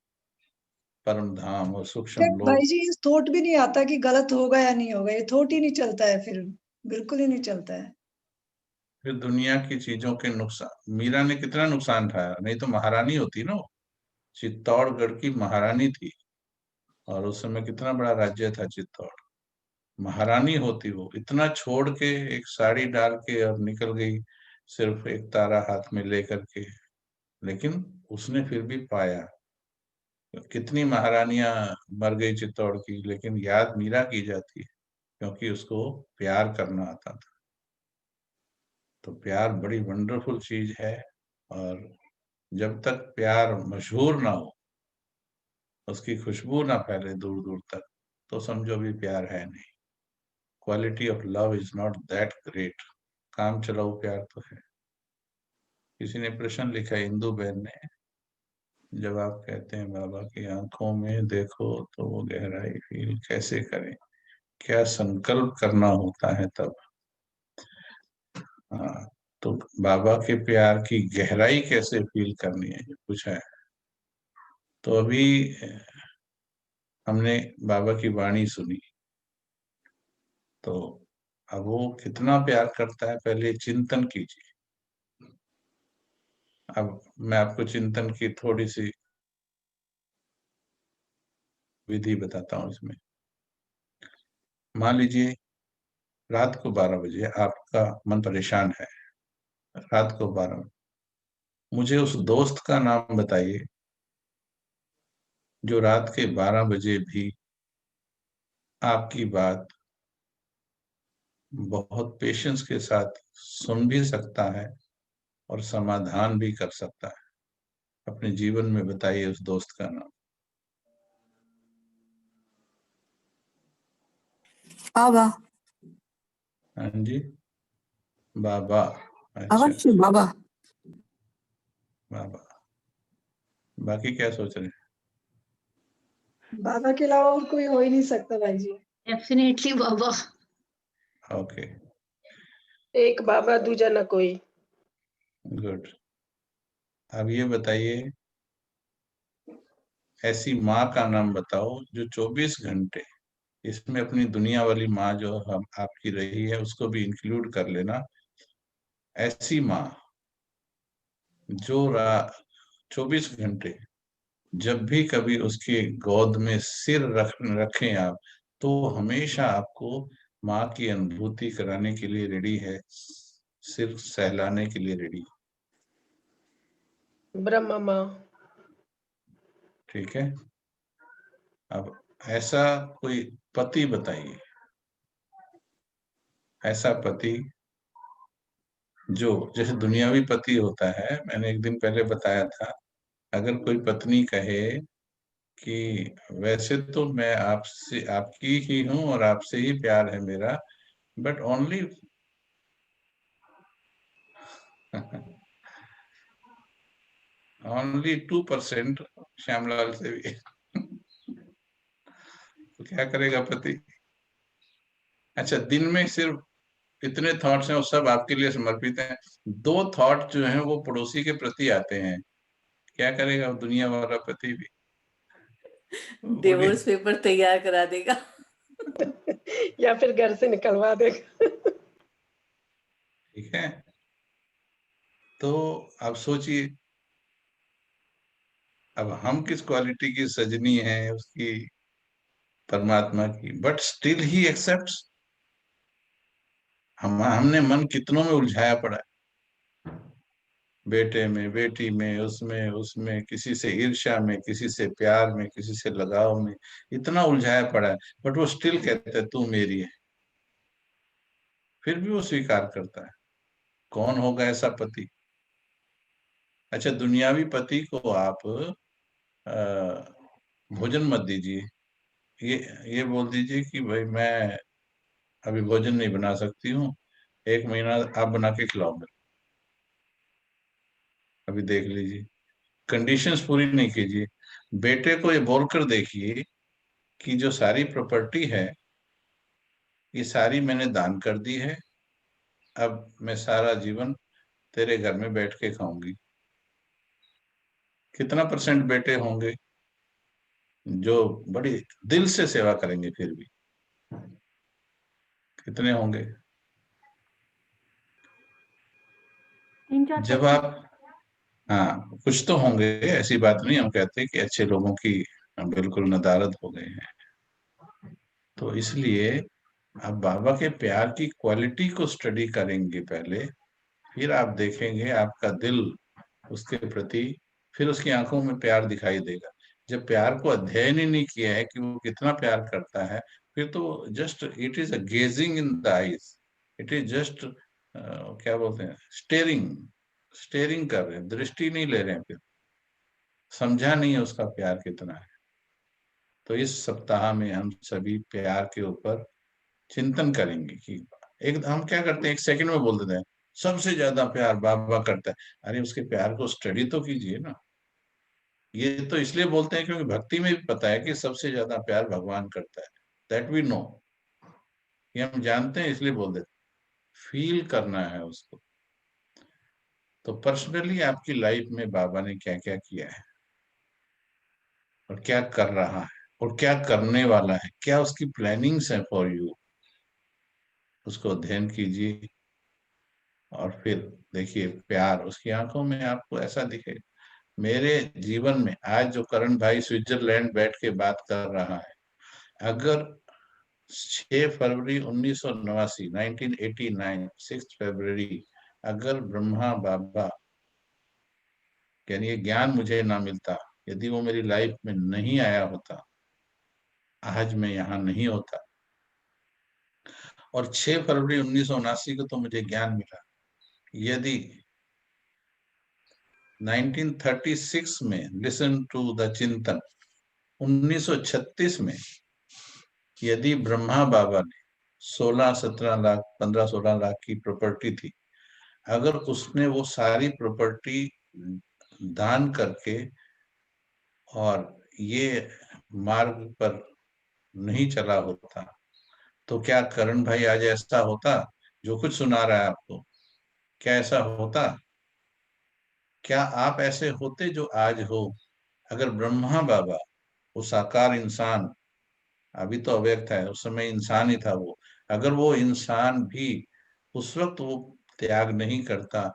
Param Dham और सूक्ष्म भाई लोग। जी इस थॉट भी नहीं आता कि गलत होगा या नहीं होगा, ये थॉट ही नहीं चलता है फिर, बिल्कुल ही नहीं चलता है। फिर दुनिया की चीजों के नुकसान, मीरा ने कितना नुकसान उठाया, नहीं तो महारानी होती ना वो। चित्तौड़गढ़ की महारानी थी, और उस समय कितना बड़ा राज्य था चित्तौड़। महारानी होती वो, इतना छोड़ के, एक साड़ी डाल के और निकल गई, सिर्फ एक तारा हाथ में लेकर के। लेकिन उसने फिर भी पाया। कितनी महारानियां मर गई चित्तौड़ की, लेकिन याद मीरा की जाती है, क्योंकि उसको प्यार करना आता था। तो प्यार बड़ी वंडरफुल चीज है, और जब तक प्यार मशहूर ना हो, उसकी खुशबू ना फैले दूर दूर तक, तो समझो भी प्यार है नहीं। Quality of love is not that great. काम चलाऊ प्यार तो है। किसी ने प्रश्न लिखा है, इंदु बहन ने, जब आप कहते हैं बाबा की आंखों में देखो तो वो गहराई फील कैसे करें, क्या संकल्प करना होता है तब। हाँ, तो बाबा के प्यार की गहराई कैसे फील करनी है ये पूछा है। तो अभी हमने बाबा की वाणी सुनी, तो अब वो कितना प्यार करता है पहले चिंतन कीजिए। अब मैं आपको चिंतन की थोड़ी सी विधि बताता हूँ इसमें। मान लीजिए रात को 12 बजे आपका मन परेशान है, रात को 12, मुझे उस दोस्त का नाम बताइए जो रात के 12 बजे भी आपकी बात बहुत पेशेंस के साथ सुन भी सकता है और समाधान भी कर सकता है। अपने जीवन में बताइए उस दोस्त का नाम। बाबा। हाँ जी, बाबा। अच्छा, अवश्य बाबा। बाबा। बाकी क्या सोच रहे हैं? बाबा के अलावा और कोई हो ही नहीं सकता भाई जी। डेफिनेटली बाबा। ओके, एक बाबा दूजा न कोई। गुड। अब ये बताइए, ऐसी माँ का नाम बताओ जो 24 घंटे, इसमें अपनी दुनिया वाली माँ जो हम आपकी रही है उसको भी इंक्लूड कर लेना, ऐसी माँ जो 24 घंटे जब भी कभी उसके गोद में सिर रखें आप, तो हमेशा आपको माँ की अनुभूति कराने के लिए रेडी है, सिर सहलाने के लिए रेडी। ब्रह्मा माँ। ठीक है। अब ऐसा कोई पति बताइए, ऐसा पति जो जैसे दुनियावी पति होता है, मैंने एक दिन पहले बताया था, अगर कोई पत्नी कहे कि वैसे तो मैं आपसे आपकी ही हूं और आपसे ही प्यार है मेरा, बट ओनली ओनली 2% श्यामलाल से भी तो क्या करेगा पति? अच्छा, दिन में सिर्फ इतने थॉट्स हैं, वो सब आपके लिए समर्पित हैं, 2 थॉट जो हैं वो पड़ोसी के प्रति आते हैं, क्या करेगा दुनिया वाला पति भी? बोलिए। डिवोर्स पेपर तैयार करा देगा। या फिर घर से निकलवा देगा। ठीक है, तो अब सोचिए, अब हम किस क्वालिटी की सजनी है उसकी, परमात्मा की, बट स्टिल ही एक्सेप्ट्स। हमने मन कितनों में उलझाया पड़ा है, बेटे में, बेटी में, उसमें उसमें किसी से ईर्ष्या में, किसी से प्यार में, किसी से लगाव में, इतना उलझाया पड़ा है, बट वो स्टिल कहते हैं तू मेरी है, फिर भी वो स्वीकार करता है। कौन होगा ऐसा पति? अच्छा, दुनियावी पति को आप भोजन मत दीजिए, ये ये बोल दीजिए कि भाई मैं अभी भोजन नहीं बना सकती हूँ, 1 महीना आप बना के खिलाओ मेरे, अभी देख लीजिए, कंडीशंस पूरी नहीं कीजिए। बेटे को ये बोलकर देखिए कि जो सारी प्रॉपर्टी है ये सारी मैंने दान कर दी है, अब मैं सारा जीवन तेरे घर में बैठ के खाऊंगी। कितना % बेटे होंगे जो बड़ी दिल से सेवा करेंगे? फिर भी कितने होंगे? 3-4%। जब आप, हाँ कुछ तो होंगे, ऐसी बात नहीं हम कहते कि अच्छे लोगों की बिल्कुल नदारद हो गए हैं। तो इसलिए आप बाबा के प्यार की क्वालिटी को स्टडी करेंगे पहले, फिर आप देखेंगे आपका दिल उसके प्रति, फिर उसकी आंखों में प्यार दिखाई देगा। जब प्यार को अध्ययन ही नहीं किया है कि वो कितना प्यार करता है, फिर तो just it is a gazing in the eyes, it is just क्या बोलते हैं, स्टेरिंग, स्टेरिंग कर रहे हैं, दृष्टि नहीं ले रहे हैं, फिर समझा नहीं है उसका प्यार कितना है। तो इस सप्ताह में हम सभी प्यार के ऊपर चिंतन करेंगे कि एक हम क्या करते हैं, 1 सेकंड में बोल देते हैं सबसे ज्यादा प्यार बाबा करता है। अरे उसके प्यार को स्टडी तो कीजिए ना। ये तो इसलिए बोलते हैं क्योंकि भक्ति में भी पता है कि सबसे ज्यादा प्यार भगवान करता है। दैट वी नो, ये हम जानते हैं, इसलिए बोल देते। फील करना है उसको। तो पर्सनली आपकी लाइफ में बाबा ने क्या क्या किया है और क्या कर रहा है और क्या करने वाला है, क्या उसकी प्लानिंग्स है फॉर यू, उसको अध्ययन कीजिए। और फिर देखिए प्यार उसकी आंखों में आपको ऐसा दिखेगा। मेरे जीवन में आज जो करण भाई स्विट्जरलैंड बैठ के बात कर रहा है, अगर 6 फरवरी 1989 1989 6 फरवरी अगर ब्रह्मा बाबा यानी ये ज्ञान मुझे ना मिलता, यदि वो मेरी लाइफ में नहीं आया होता, आज मैं यहाँ नहीं होता। और 6 फरवरी 1979 को तो मुझे ज्ञान मिला। यदि 1936 में लिसन टू द चिंतन, 1936 में यदि ब्रह्मा बाबा ने 16-17 लाख 15-16 लाख की प्रॉपर्टी थी, अगर उसने वो सारी प्रॉपर्टी दान करके और ये मार्ग पर नहीं चला होता, तो क्या करण भाई आज ऐसा होता जो कुछ सुना रहा है आपको? क्या ऐसा होता? क्या आप ऐसे होते जो आज हो? अगर ब्रह्मा बाबा, वो साकार इंसान, अभी तो अव्यक्त है, उस समय इंसान ही था वो, अगर वो इंसान भी उस वक्त वो त्याग नहीं करता,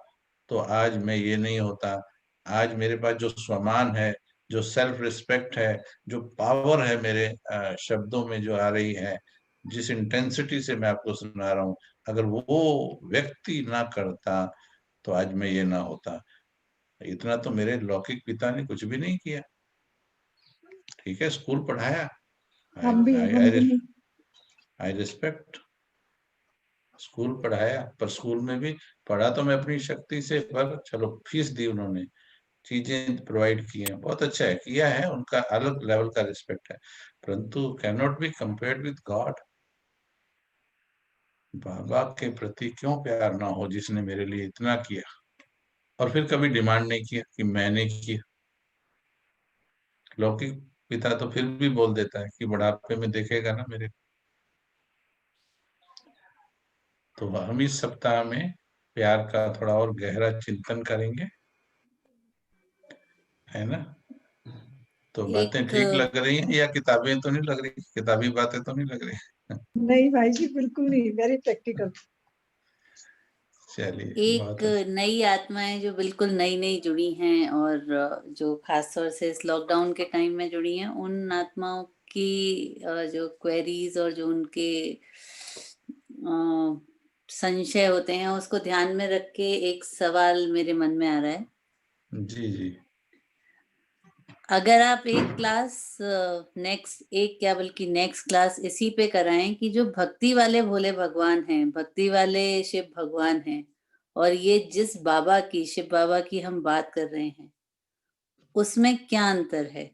तो आज मैं ये नहीं होता। आज मेरे पास जो स्वमान है, जो सेल्फ रिस्पेक्ट है, जो पावर है मेरे शब्दों में जो आ रही है, जिस इंटेंसिटी से मैं आपको सुना रहा हूँ, अगर वो व्यक्ति ना करता तो आज मैं ये ना होता। इतना तो मेरे लौकिक पिता ने कुछ भी नहीं किया। ठीक है, स्कूल पढ़ाया, हम भी आई रिस्पेक्ट, स्कूल पढ़ाया, पर स्कूल में भी पढ़ा तो मैं अपनी शक्ति से, पर चलो फीस दी उन्होंने, चीजें प्रोवाइड की हैं, बहुत अच्छा है, किया है, उनका अलग लेवल का रिस्पेक्ट है, परंतु can not be compared with God. बाबा के प्रति क्यों प्यार ना हो जिसने मेरे लिए इतना किया और फिर कभी डिमांड नहीं किया कि मैंने किया। लौकिक पिता तो फिर भी बोल देता है कि बुढ़ापे में देखेगा ना मेरे। तो हम इस सप्ताह में प्यार का थोड़ा और गहरा चिंतन करेंगे, है ना? तो बातें ठीक लग रही हैं या किताबें तो नहीं लग रही, किताबी बातें तो नहीं लग रही? नहीं भाई जी, बिल्कुल नहीं, वेरी प्रैक्टिकल। चलिए, एक बहुत अच्छा। नई आत्माएं जो बिल्कुल नई नई जुड़ी हैं और जो खासतौर से इस लॉकडाउन के टाइम में जुड़ी हैं, उन आत्माओं की जो क्वेरीज और जो उनके संशय होते हैं, उसको ध्यान में रख के एक सवाल मेरे मन में आ रहा है। जी जी। अगर आप एक क्लास नेक्स्ट क्लास इसी पे कराएं कि जो भक्ति वाले भोले भगवान हैं, भक्ति वाले शिव भगवान हैं, और ये जिस बाबा की, शिव बाबा की हम बात कर रहे हैं, उसमें क्या अंतर है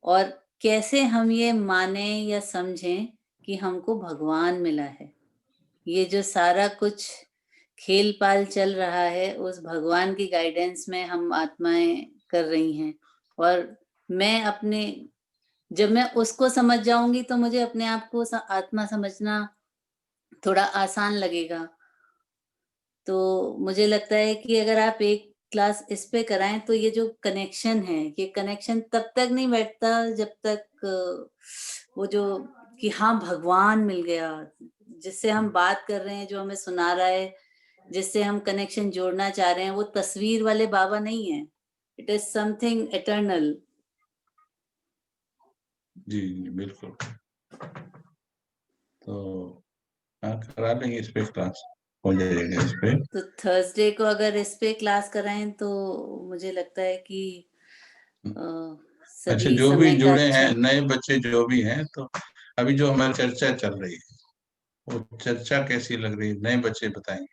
और कैसे हम ये माने या समझें कि हमको भगवान मिला है। ये जो सारा कुछ खेल पाल चल रहा है, उस भगवान की गाइडेंस में हम आत्माएं कर रही हैं, और जब मैं उसको समझ जाऊंगी तो मुझे अपने आप को आत्मा समझना थोड़ा आसान लगेगा। तो मुझे लगता है कि अगर आप एक क्लास इस पे कराएं तो ये जो कनेक्शन है, ये कनेक्शन तब तक नहीं बैठता जब तक वो जो कि हाँ भगवान मिल गया, जिससे हम बात कर रहे हैं, जो हमें सुना रहा है, जिससे हम कनेक्शन जोड़ना चाह रहे हैं, वो तस्वीर वाले बाबा नहीं है। It is something eternal. जी बिल्कुल। तो हाँ, करा लेंगे इस पे क्लास, हो जाएगा इस पे। तो थर्सडे को अगर इस पे क्लास कराएं तो मुझे लगता है कि अच्छा, सभी जो भी समय का जुड़े हैं, अच्छा। नए बच्चे जो भी हैं, तो अभी जो हमारी चर्चा चल रही है, वो चर्चा कैसी लग रही है? नए बच्चे बताएंगे,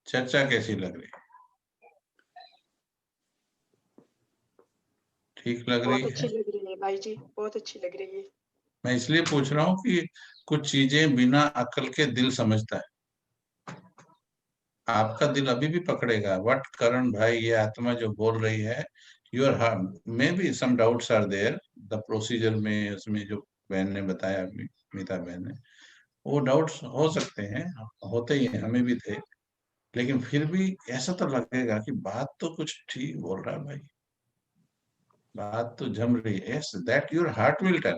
चर्चा कैसी लग रही है? ठीक लग रही बहुत अच्छी है? लग रही है भाई जी, बहुत अच्छी लग रही है। मैं इसलिए पूछ रहा हूँ कि कुछ चीजें बिना अकल के दिल समझता है। आपका दिल अभी भी पकड़ेगा व्हाट करण भाई, ये आत्मा जो बोल रही है, your heart may be some doubts are there the procedure में, उसमें जो बहन ने बताया, मीता बहन ने, वो डाउट्स हो सकते हैं, होते ही हैं, हमें भी थे, लेकिन फिर भी ऐसा तो लगेगा कि बात तो कुछ ठीक बोल रहा है भाई, बात तो जम रही है। Yes, that your heart will tell,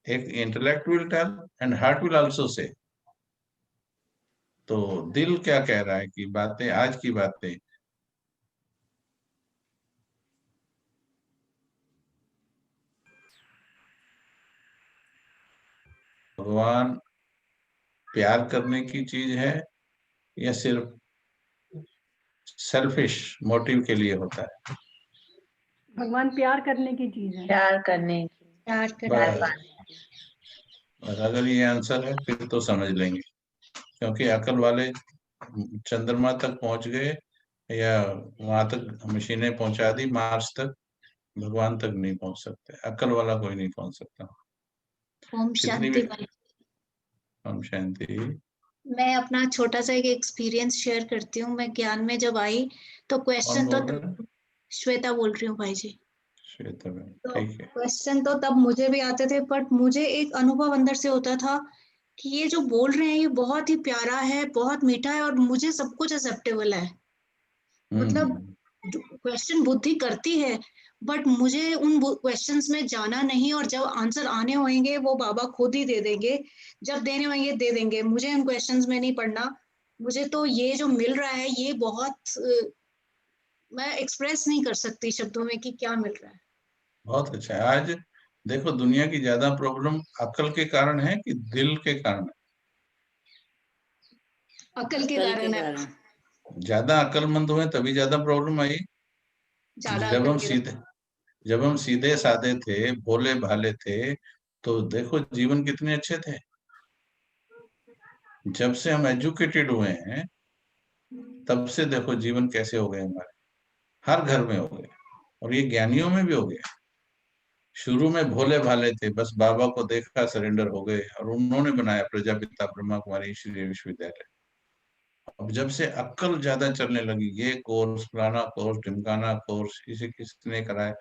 एक intellect will tell and heart will also say. तो दिल क्या कह रहा है कि बातें, आज की बातें भगवान प्यार करने की चीज है या सिर्फ सेल्फिश मोटिव के लिए होता है? भगवान प्यार करने की चीज है। प्यार करने की, प्यार प्यार बस, पाने की। बस अगर ये आंसर है फिर तो समझ लेंगे, क्योंकि अकल वाले चंद्रमा तक पहुंच गए या वहां तक मशीनें पहुंचा दी मार्स तक, भगवान तक नहीं पहुंच सकते, अकल वाला कोई नहीं पहुंच सकता। ओम कितनी शांति भी भाई। हम शांति। मैं अपना छोटा सा एक एक्सपीरियंस शेयर करती हूँ। मैं ज्ञान में जब आई तो कौन क्वेश्चन तो बोल रहे हैं? श्वेता बोल रही हूँ भाई जी। श्वेता बहन, तो ठीक है। क्वेश्चन तो तब मुझे भी आते थे, बट मुझे एक अनुभव अंदर से होता था कि ये जो बोल रहे हैं ये बहुत ही प्यारा है, बहुत मीठा है और मुझे सब कुछ एक्सेप्टेबल है। मतलब क्वेश्चन बुद्धि करती है, बट मुझे उन क्वेश्चंस में जाना नहीं, और जब आंसर आने होंगे वो बाबा खुद ही दे देंगे, जब देने होंगे दे देंगे, मुझे उन क्वेश्चंस में नहीं पढ़ना। मुझे तो ये जो मिल रहा है ये बहुत मैं एक्सप्रेस नहीं कर सकती शब्दों में कि क्या मिल रहा है। बहुत अच्छा है। आज देखो, दुनिया की ज्यादा प्रॉब्लम अकल के कारण है कि दिल के कारण है? अकल के अकल के कारण है। कारण। ज्यादा अकलमंद हुए तभी ज्यादा प्रॉब्लम आई। ज्यादा जब अकल हम के सीधे जब हम सीधे साधे थे, भोले भाले थे, तो देखो जीवन कितने अच्छे थे। जब से हम एजुकेटेड हुए हैं तब से देखो जीवन कैसे हो गए हमारे, हर घर में हो गए, और ये ज्ञानियों में भी हो गए। शुरू में भोले भाले थे, बस बाबा को देखा सरेंडर हो गए, और उन्होंने बनाया प्रजापिता ब्रह्मा कुमारी ईश्वरीय विश्वविद्यालय। अब जब से अक्ल ज्यादा चलने लगी, ये कोर्स फलाना कोर्स ढिमकाना कोर्स इसे किसने कराया,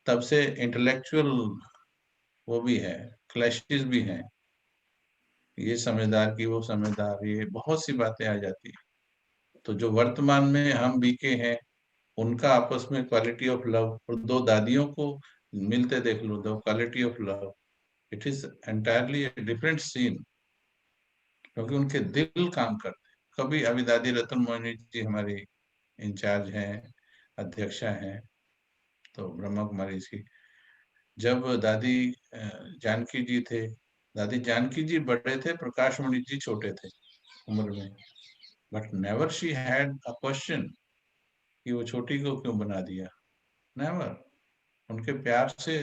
तब से इंटेलेक्चुअल वो भी है, क्लैशेस भी हैं, ये समझदार की वो समझदार, ये बहुत सी बातें आ जाती है। तो जो वर्तमान में हम बीके हैं उनका आपस में क्वालिटी ऑफ लव, और दो दादियों को मिलते देख लो, the quality of love, it is entirely different scene, क्योंकि उनके दिल काम करते हैं। कभी अभी दादी रतन मोहिनी जी हमारी इंचार्ज हैं, अध्यक्षा हैं, तो ब्रह्मा कुमारी की, जब दादी जानकी जी थे, दादी जानकी जी बड़े थे, प्रकाश मणि जी छोटे थे उम्र में, but never she had a question कि वो छोटी को क्यों बना दिया, नेवर। उनके प्यार से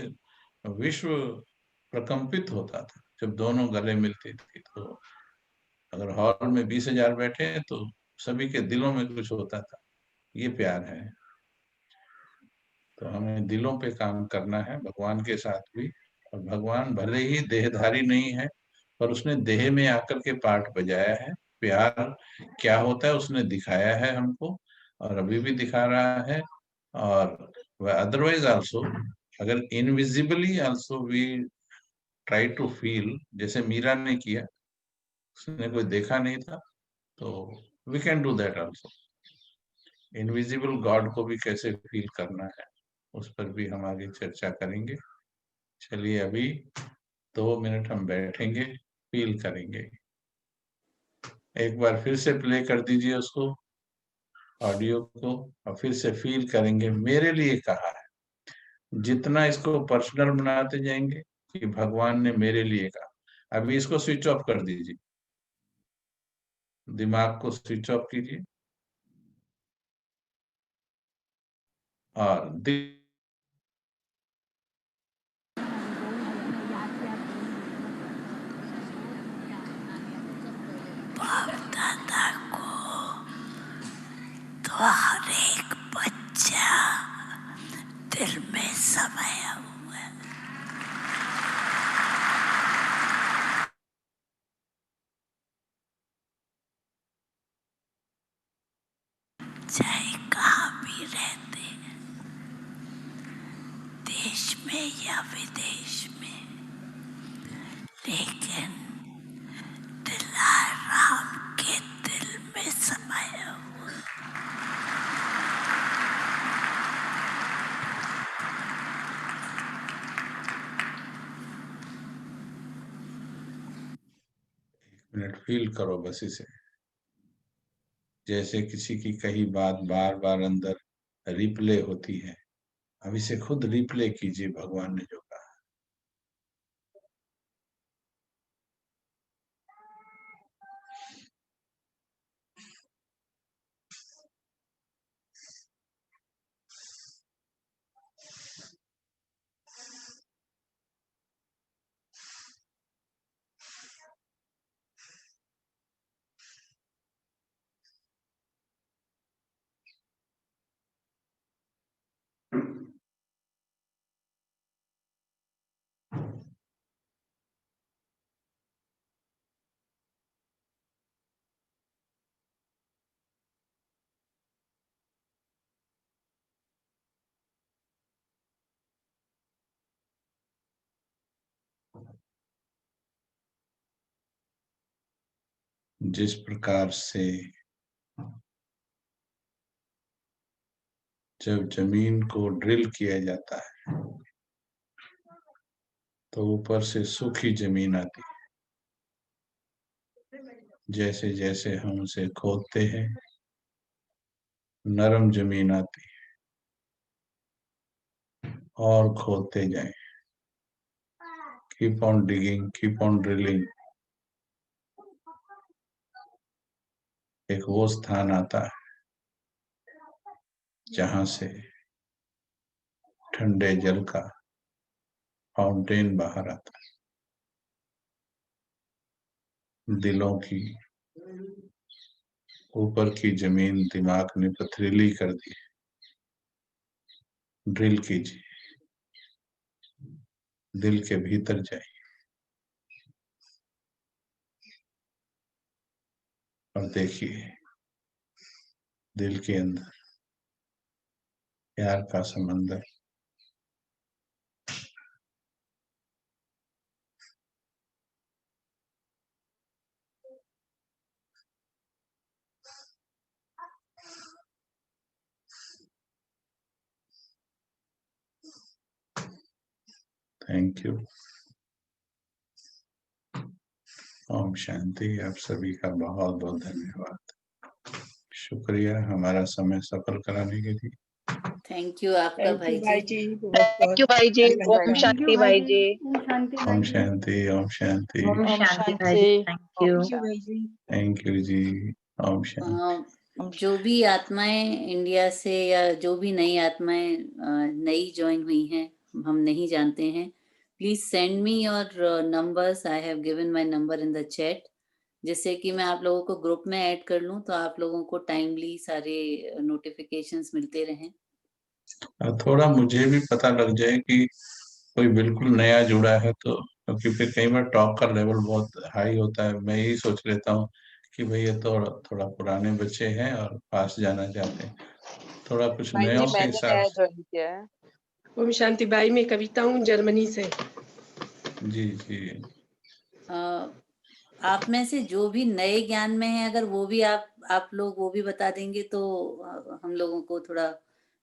विश्व प्रकंपित होता था जब दोनों गले मिलती थी। तो अगर हॉल में 20,000 बैठे हैं तो सभी के दिलों में कुछ होता था, ये प्यार है। तो हमें दिलों पे काम करना है, भगवान के साथ भी। और भगवान भले ही देहधारी नहीं है, पर उसने देह में आकर के पार्ट बजाया है। प्यार क्या होता है उसने दिखाया है हमको, और अभी भी दिखा रहा है। और अदरवाइज आल्सो, अगर invisibly also we try to feel, जैसे मीरा ने किया, उसने कोई देखा नहीं था, तो we can do that also. Invisible God को भी कैसे फील करना है, उस पर भी हम आगे चर्चा करेंगे। चलिए अभी 2 मिनट हम बैठेंगे, फील करेंगे। एक बार फिर से प्ले कर दीजिए उसको, ऑडियो को, और फिर से फील करेंगे। मेरे लिए कहा है, जितना इसको पर्सनल बनाते जाएंगे कि भगवान ने मेरे लिए कहा। अभी इसको स्विच ऑफ कर दीजिए, दिमाग को स्विच ऑफ कीजिए, और बाप दादा को तो हर एक बच्चा दिल में समाया हुआ है। या विदेश में, लेकिन दिलाराम के दिल में समाया हुआ। मिनट फील करो बस इसे, जैसे किसी की कही बात बार बार अंदर रिप्ले होती है। अब इसे खुद रिप्ले कीजिए, भगवान ने जो कहा। जिस प्रकार से जब जमीन को ड्रिल किया जाता है तो ऊपर से सूखी जमीन आती है, जैसे जैसे हम उसे खोदते हैं नरम जमीन आती है, और खोदते जाएं। Keep on digging, keep on drilling. एक वो स्थान आता है जहां से ठंडे जल का फाउंटेन बाहर आता है। दिलों की ऊपर की जमीन दिमाग ने पथरीली कर दी। ड्रिल कीजिए, दिल के भीतर जाइए और देखिए दिल के अंदर प्यार का समंदर। Thank you. ओम शांति। आप सभी का बहुत बहुत धन्यवाद, शुक्रिया हमारा समय सफल कराने के लिए। थैंक यू आपका थैंक भाई यू भाई जी। जी, बहुत थैंक यू बहुत भाई जी। धन्यवाद। ओम शांति भाई जी। ओम शांति ओम भाई जी। शांति, ओम शांति। ओम ओम शांति भाई जी। शांति। Thank you. थैंक यू भाई जी। थैंक यू जी। ओम शांति। जो भी आत्माएं इंडिया से या जो भी नई आत्माएं नई ज्वाइन हुई हैं, हम नहीं जानते हैं, please send me your numbers. I have given my number in the chat, जिससे कि मैं आप लोगों को ग्रुप में ऐड कर लूं तो आप लोगों को टाइमली सारे नोटिफिकेशंस मिलते रहें। थोड़ा मुझे भी पता लग जाए कि कोई बिल्कुल नया जुड़ा है, तो क्योंकि फिर कई बार टॉक का लेवल बहुत हाई होता है। मैं यही सोच लेता हूँ कि भाई ये तो थोड़ा पुराने बच्चे हैं और पास जाना चाहते हैं, थोड़ा कुछ भाई जी नयों के मैंने हिसाब नया से। ज्वाइन किया है। ओम शांति भाई, मैं कविता हूँ जर्मनी से। जी जी। आप में से जो भी नए ज्ञान में है, अगर वो भी आप लोग वो भी बता देंगे तो हम लोगों को थोड़ा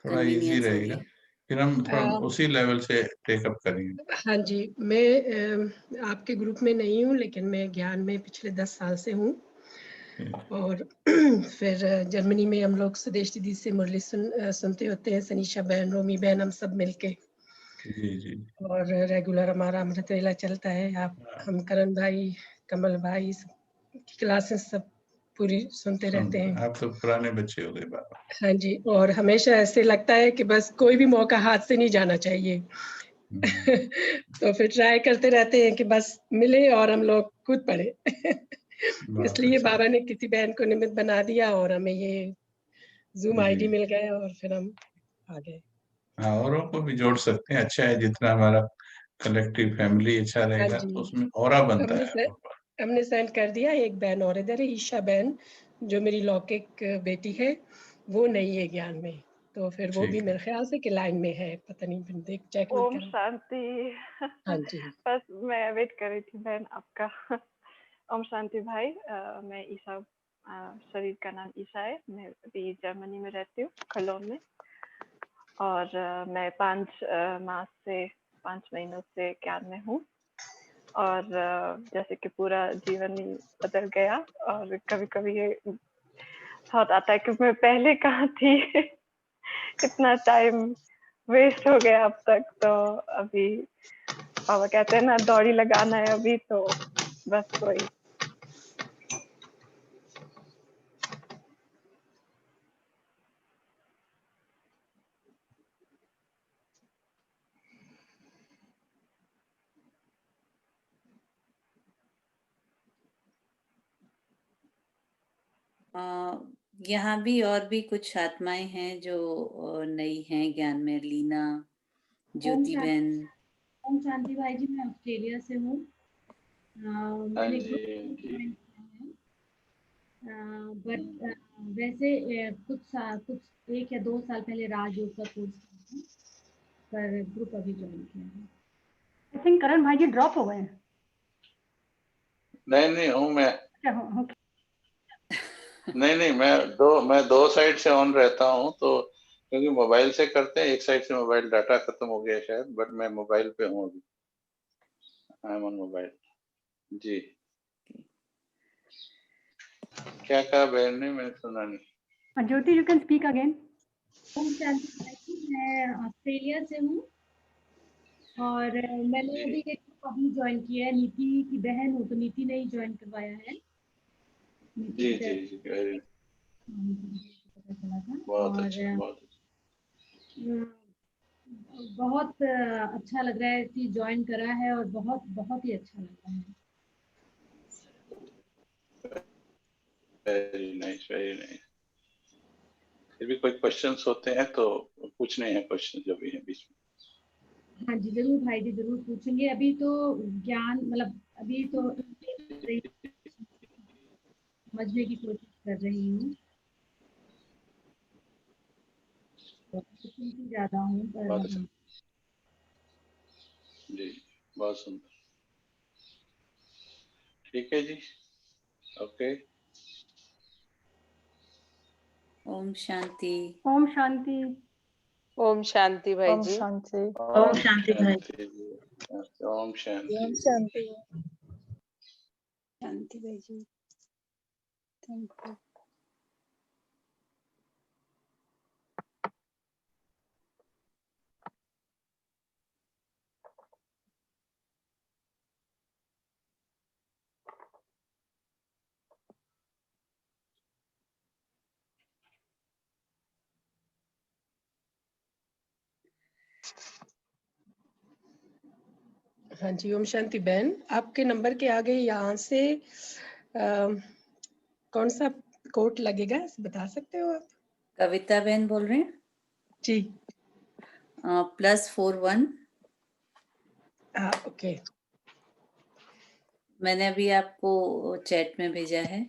थोड़ा इजी कन्वीनियंस रहेगा, होगी। फिर हम थोड़ा अ, उसी लेवल से टेकअप करेंगे। हाँ जी, मैं आपके ग्रुप में नहीं हूँ, लेकिन मैं ज्ञान में पिछले 10 साल से हूँ। और फिर जर्मनी में हम लोग सुदेश दीदी से मुरली सुनते होते हैं, सनीशा बहन, रोमी बहन, हम सब मिलके। जी जी। और रेगुलर हमारा अमृत वेला चलता है। हम करण भाई, कमल भाई की क्लासेस सब पूरी सुनते रहते हैं। आप तो पुराने बच्चे हो गए बाबा। हाँ जी, और हमेशा ऐसे लगता है कि बस कोई भी मौका हाथ से नहीं जाना चाहिए। तो फिर ट्राई करते रहते हैं कि बस मिले और हम लोग कूद पड़े। इसलिए अच्छा। बाबा ने किसी बहन को निमित्त बना दिया और हमें ये जूम जी। आईडी मिल गया और फिर हम आ गए। हाँ, औरों को भी जोड़ सकते हैं। अच्छा है, जितना हमारा कलेक्टिव फैमिली अच्छा हाँ रहेगा जी, तो उसमें ऑरा बनता हमने है। से, हमने सेंड कर दिया। एक बहन और इधर है, ईशा बहन, जो मेरी लौकिक बेटी है, वो नहीं है ज्ञान में। तो फिर वो भी ठीक है। मेरे ख्याल से कि लाइन में है, पता नहीं, मैंने देख चेक नहीं ओम करा। शांति। हाँ जी। बस मैं वेट कर रही थी बहन आपका। ओम शांति भाई। मैं ईशा, शरीर का नाम ईशा है। मैं अभी जर्मनी में रहती हूँ, कलोन में। और मैं 5 महीनों से ज्ञान में हूँ। और जैसे कि पूरा जीवन ही बदल गया। और कभी कभी ये थॉट आता है कि मैं पहले कहाँ थी। कितना टाइम वेस्ट हो गया अब तक। तो अभी पापा कहते हैं ना, दौड़ी लगाना है अभी, तो बस वही। यहाँ भी और भी कुछ आत्माएं हैं जो नई हैं ज्ञान में। लीना, ज्योति बहन। ओम शांति भाई जी, मैं ऑस्ट्रेलिया से हूँ। मैंने ग्रुप ज्वाइन किया है, बट वैसे कुछ 1 या 2 साल पहले राजयोग का कोर्स किया था, पर ग्रुप अभी ज्वाइन किया है। आई थिंक करण भाई जी ड्रॉप हो गए हैं। नहीं हूँ मैं। अच्छा, हाँ, नहीं मैं दो साइड से ऑन रहता हूँ, तो क्योंकि मोबाइल से करते हैं, एक साइड से मोबाइल डाटा खत्म हो गया शायद, बट मैं मोबाइल पे हूँ अभी। I am on mobile. जी, क्या कहा बहन ने, मैंने सुना नहीं। Jyoti, you can speak again. ओम शांति भाई जी, मैं ऑस्ट्रेलिया से हूँ और मैंने अभी एक ग्रुप अभी ज्वाइन किया है। नीति की बहन हूँ, तो नीति ने ही ज्वाइन करवाया है। जी जी जी, very- पता चला था। बहुत और अच्छा, बहुत अच्छा। बहुत अच्छा लग रहा है कि ज्वाइन करा है, और बहुत बहुत ही अच्छा लग रहा है। Very nice, very nice. फिर भी कोई क्वेश्चंस होते हैं तो पूछने हैं, क्वेश्चन जो भी है बीच में। हाँ जी, जरूर भाई जी, जरूर पूछेंगे। अभी तो ज्ञान, मतलब अभी तो समझने की कोशिश कर रही हूँ। ज्यादा हूँ, पर बहुत अच्छा। हाँ। जी, बहुत सुंदर। ठीक है जी, ओके। ओम शांति। ओम शांति। ओम शांति भाई ओम जी। शांति। ओम शांति भाई। जी। ओम शांति। ओम शांति। शांति भाई जी, थैंक यू। हाँ जी, ओम शांति बहन, आपके नंबर के आगे यहाँ से कौन सा कोड लगेगा, बता सकते हो आप? कविता बहन बोल रहे हैं? जी। +41। हाँ, ओके। मैंने अभी आपको चैट में भेजा है।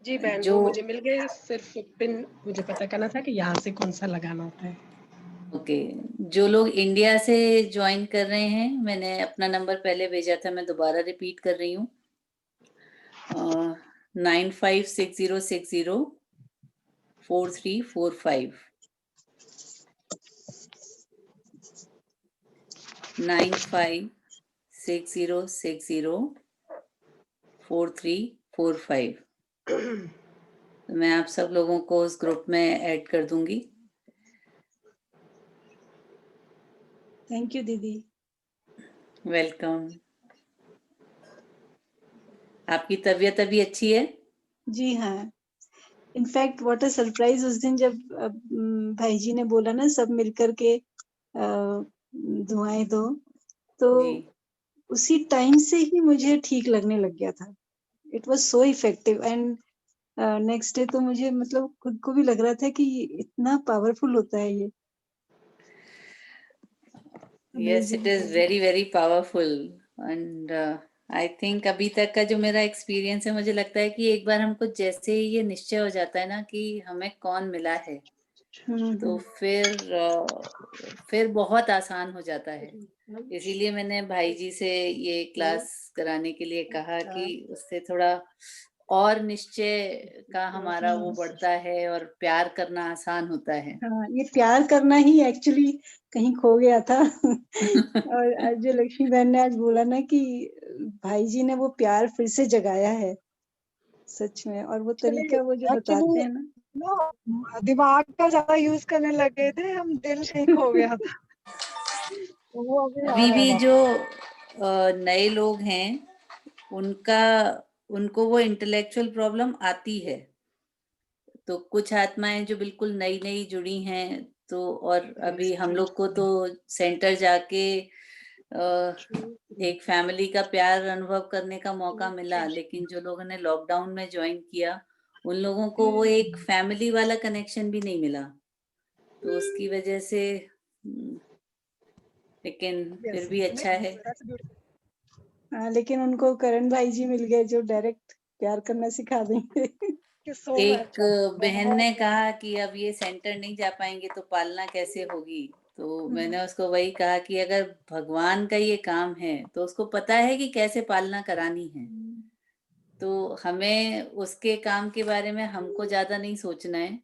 जी बहन, जो वो मुझे मिल गए, सिर्फ पिन मुझे पता करना था कि यहाँ से कौन सा लगाना होता है। ओके, जो लोग इंडिया से ज्वाइन कर रहे हैं, मैंने अपना नंबर पहले भेजा था, मैं दोबारा रिपीट कर रही हूँ। 9560604345 9560604345। तो मैं आप सब लोगों को उस ग्रुप में ऐड कर दूंगी। थैंक यू दीदी। वेलकम। आपकी तबीयत अभी अच्छी है? जी हाँ, इनफैक्ट व्हाट अ सरप्राइज, उस दिन जब भाई जी ने बोला ना सब मिलकर के दुआएं दो, तो जी। उसी टाइम से ही मुझे ठीक लगने लग गया था। It was so effective, and next day तो मुझे मतलब खुद को भी लग रहा था कि इतना पावरफुल होता है ये। Yes, it is very very powerful and I think अभी तक का जो मेरा एक्सपीरियंस है, मुझे लगता है कि एक बार हमको जैसे ही ये निश्चय हो जाता है ना कि हमें कौन मिला है, तो फिर बहुत आसान हो जाता है। इसीलिए मैंने भाई जी से ये क्लास कराने के लिए कहा कि उससे थोड़ा और निश्चय का हमारा वो बढ़ता है और प्यार करना आसान होता है। हाँ, ये प्यार करना ही एक्चुअली कहीं खो गया था। और आज जो लक्ष्मी बहन ने आज बोला ना कि भाई जी ने वो प्यार फिर से जगाया है सच में, और वो तरीका वो जो बताते हैं ना, दिमाग का ज्यादा यूज करने लग गए थे हम, दिल कहीं खो गया था। तो वो अभी आ अभी रहा है भी वापस। जो नए लोग हैं उनको वो इंटेलेक्चुअल प्रॉब्लम आती है। तो कुछ आत्माएं जो बिल्कुल नई नई जुड़ी हैं, तो और अभी हम लोग को तो सेंटर जाके एक फैमिली का प्यार अनुभव करने का मौका मिला, लेकिन जो लोगों ने लॉकडाउन में ज्वाइन किया उन लोगों को वो एक फैमिली वाला कनेक्शन भी नहीं मिला। तो उसकी वजह से लेकिन फिर भी अच्छा है। हाँ, लेकिन उनको करण भाई जी मिल गए जो डायरेक्ट प्यार करना सिखा देंगे। एक बहन ने कहा कि अब ये सेंटर नहीं जा पाएंगे तो पालना कैसे होगी। तो मैंने उसको वही कहा कि अगर भगवान का ये काम है तो उसको पता है कि कैसे पालना करानी है। तो हमें उसके काम के बारे में हमको ज्यादा नहीं सोचना है,